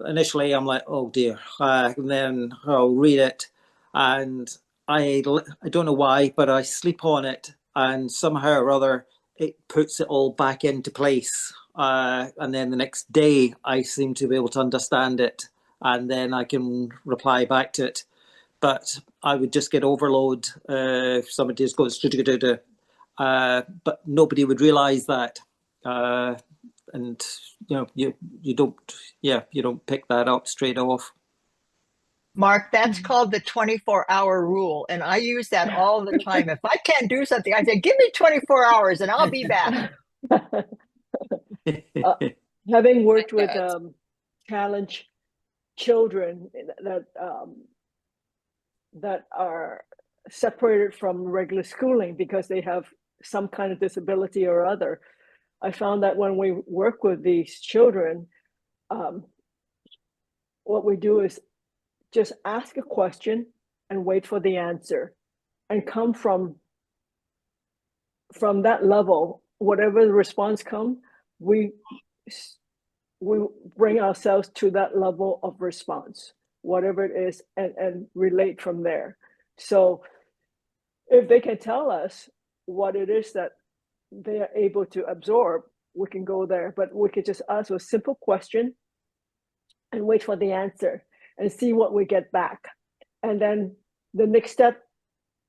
initially I'm like, oh dear, and then I'll read it, and I don't know why, but I sleep on it, and somehow or other it puts it all back into place. And then the next day I seem to be able to understand it, and then I can reply back to it. But I would just get overload if somebody just goes, but nobody would realize that. And you don't pick that up straight off. Mark, that's called the 24-hour rule. And I use that all the time. If I can't do something, I say, give me 24 hours and I'll be back. Having worked with challenged children that are separated from regular schooling because they have some kind of disability or other, I found that when we work with these children, what we do is just ask a question and wait for the answer, and come from that level. Whatever the response comes, we bring ourselves to that level of response, whatever it is, and relate from there. So if they can tell us what it is that they are able to absorb, we can go there. But we could just ask a simple question and wait for the answer and see what we get back. And then the next step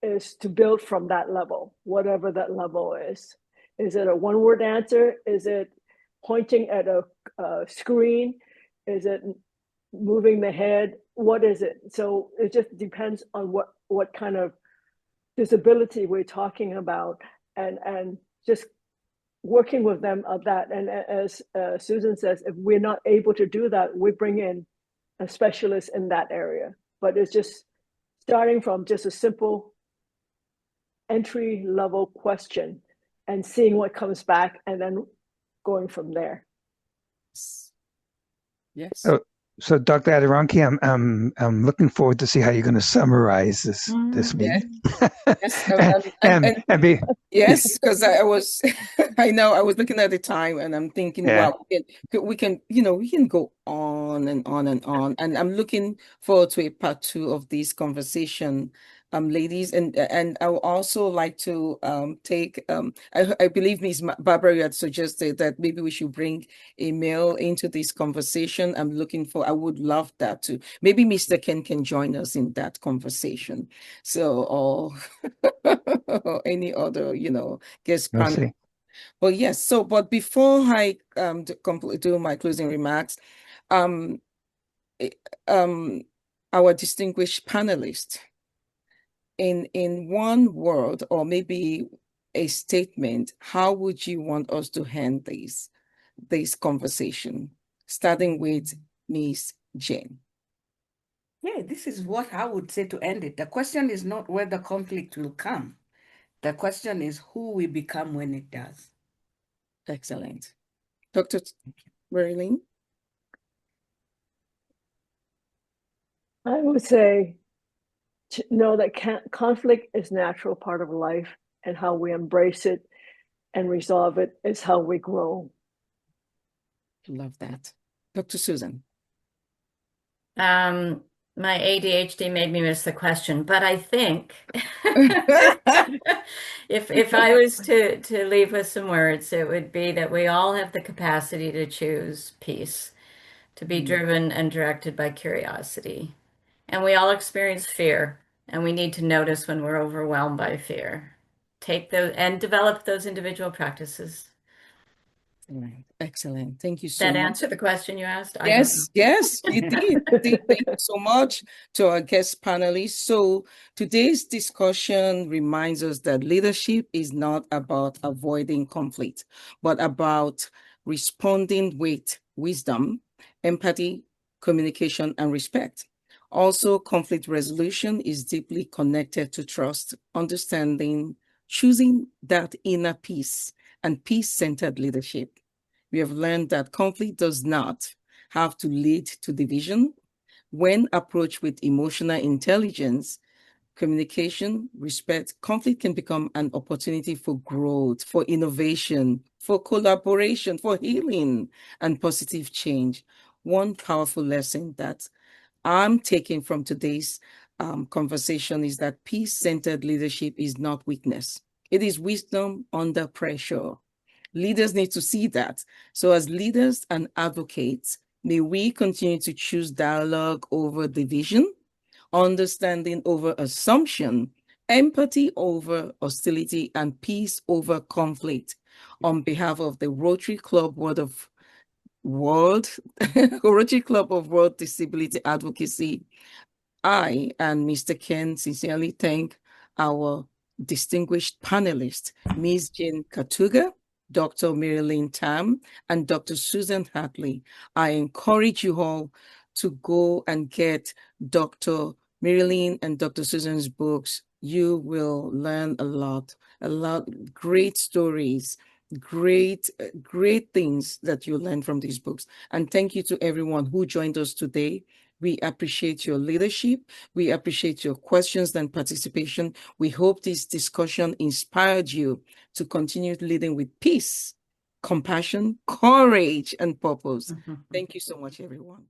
is to build from that level, whatever that level is. Is it a one-word answer? Is it pointing at a screen? Is it moving the head? What is it? So it just depends on what kind of disability we're talking about, and just working with them of that. And as Susan says, if we're not able to do that, we bring in a specialist in that area. But it's just starting from just a simple entry level question and seeing what comes back, and then going from there. Yes. So Dr. Aderonki, I'm looking forward to see how you're going to summarize this week. Yes. Yes, because I was, I know I was looking at the time and I'm thinking, wow, we can go on and on and on. And I'm looking forward to a part 2 of this conversation, ladies. And I would also like to take, I believe Ms. Barbara, you had suggested that maybe we should bring a male into this conversation. I would love that too. Maybe Mr. Ken can join us in that conversation. So, or any other, guest panel. But yes, but before I do my closing remarks, our distinguished panelists, in one word or maybe a statement, how would you want us to end this conversation, starting with Ms. Jane? Yeah, this is what I would say to end it. The question is not whether conflict will come. The question is who we become when it does. Excellent. Dr. Marilyn? I would say to know that conflict is a natural part of life, and how we embrace it and resolve it is how we grow. Love that. Dr. Susan? My ADHD made me miss the question, but I think if I was to leave with some words, it would be that we all have the capacity to choose peace, to be driven and directed by curiosity. And we all experience fear, and we need to notice when we're overwhelmed by fear. Take those and develop those individual practices. Right. Excellent. Thank you so That much. answer the question you asked? I don't know. Yes, you did. Thank you so much to our guest panelists. So today's discussion reminds us that leadership is not about avoiding conflict, but about responding with wisdom, empathy, communication, and respect. Also, conflict resolution is deeply connected to trust, understanding, choosing that inner peace, and peace-centered leadership. We have learned that conflict does not have to lead to division. When approached with emotional intelligence, communication, respect, conflict can become an opportunity for growth, for innovation, for collaboration, for healing, and positive change. One powerful lesson that I'm taking from today's conversation is that peace-centered leadership is not weakness. It is wisdom under pressure. Leaders need to see that. So as leaders and advocates, may we continue to choose dialogue over division, understanding over assumption, empathy over hostility, and peace over conflict. On behalf of the Rotary Club Rotary Club of World Disability Advocacy, I and Mr. Ken sincerely thank our distinguished panelists, Ms. Jane Katuga, Dr. Marilyn Tam, and Dr. Susan Hartley. I encourage you all to go and get Dr. Marilyn and Dr. Susan's books. You will learn a lot, great stories, great things that you learn from these books. And thank you to everyone who joined us today. We appreciate your leadership. We appreciate your questions and participation. We hope this discussion inspired you to continue leading with peace, compassion, courage, and purpose. Thank you so much, everyone.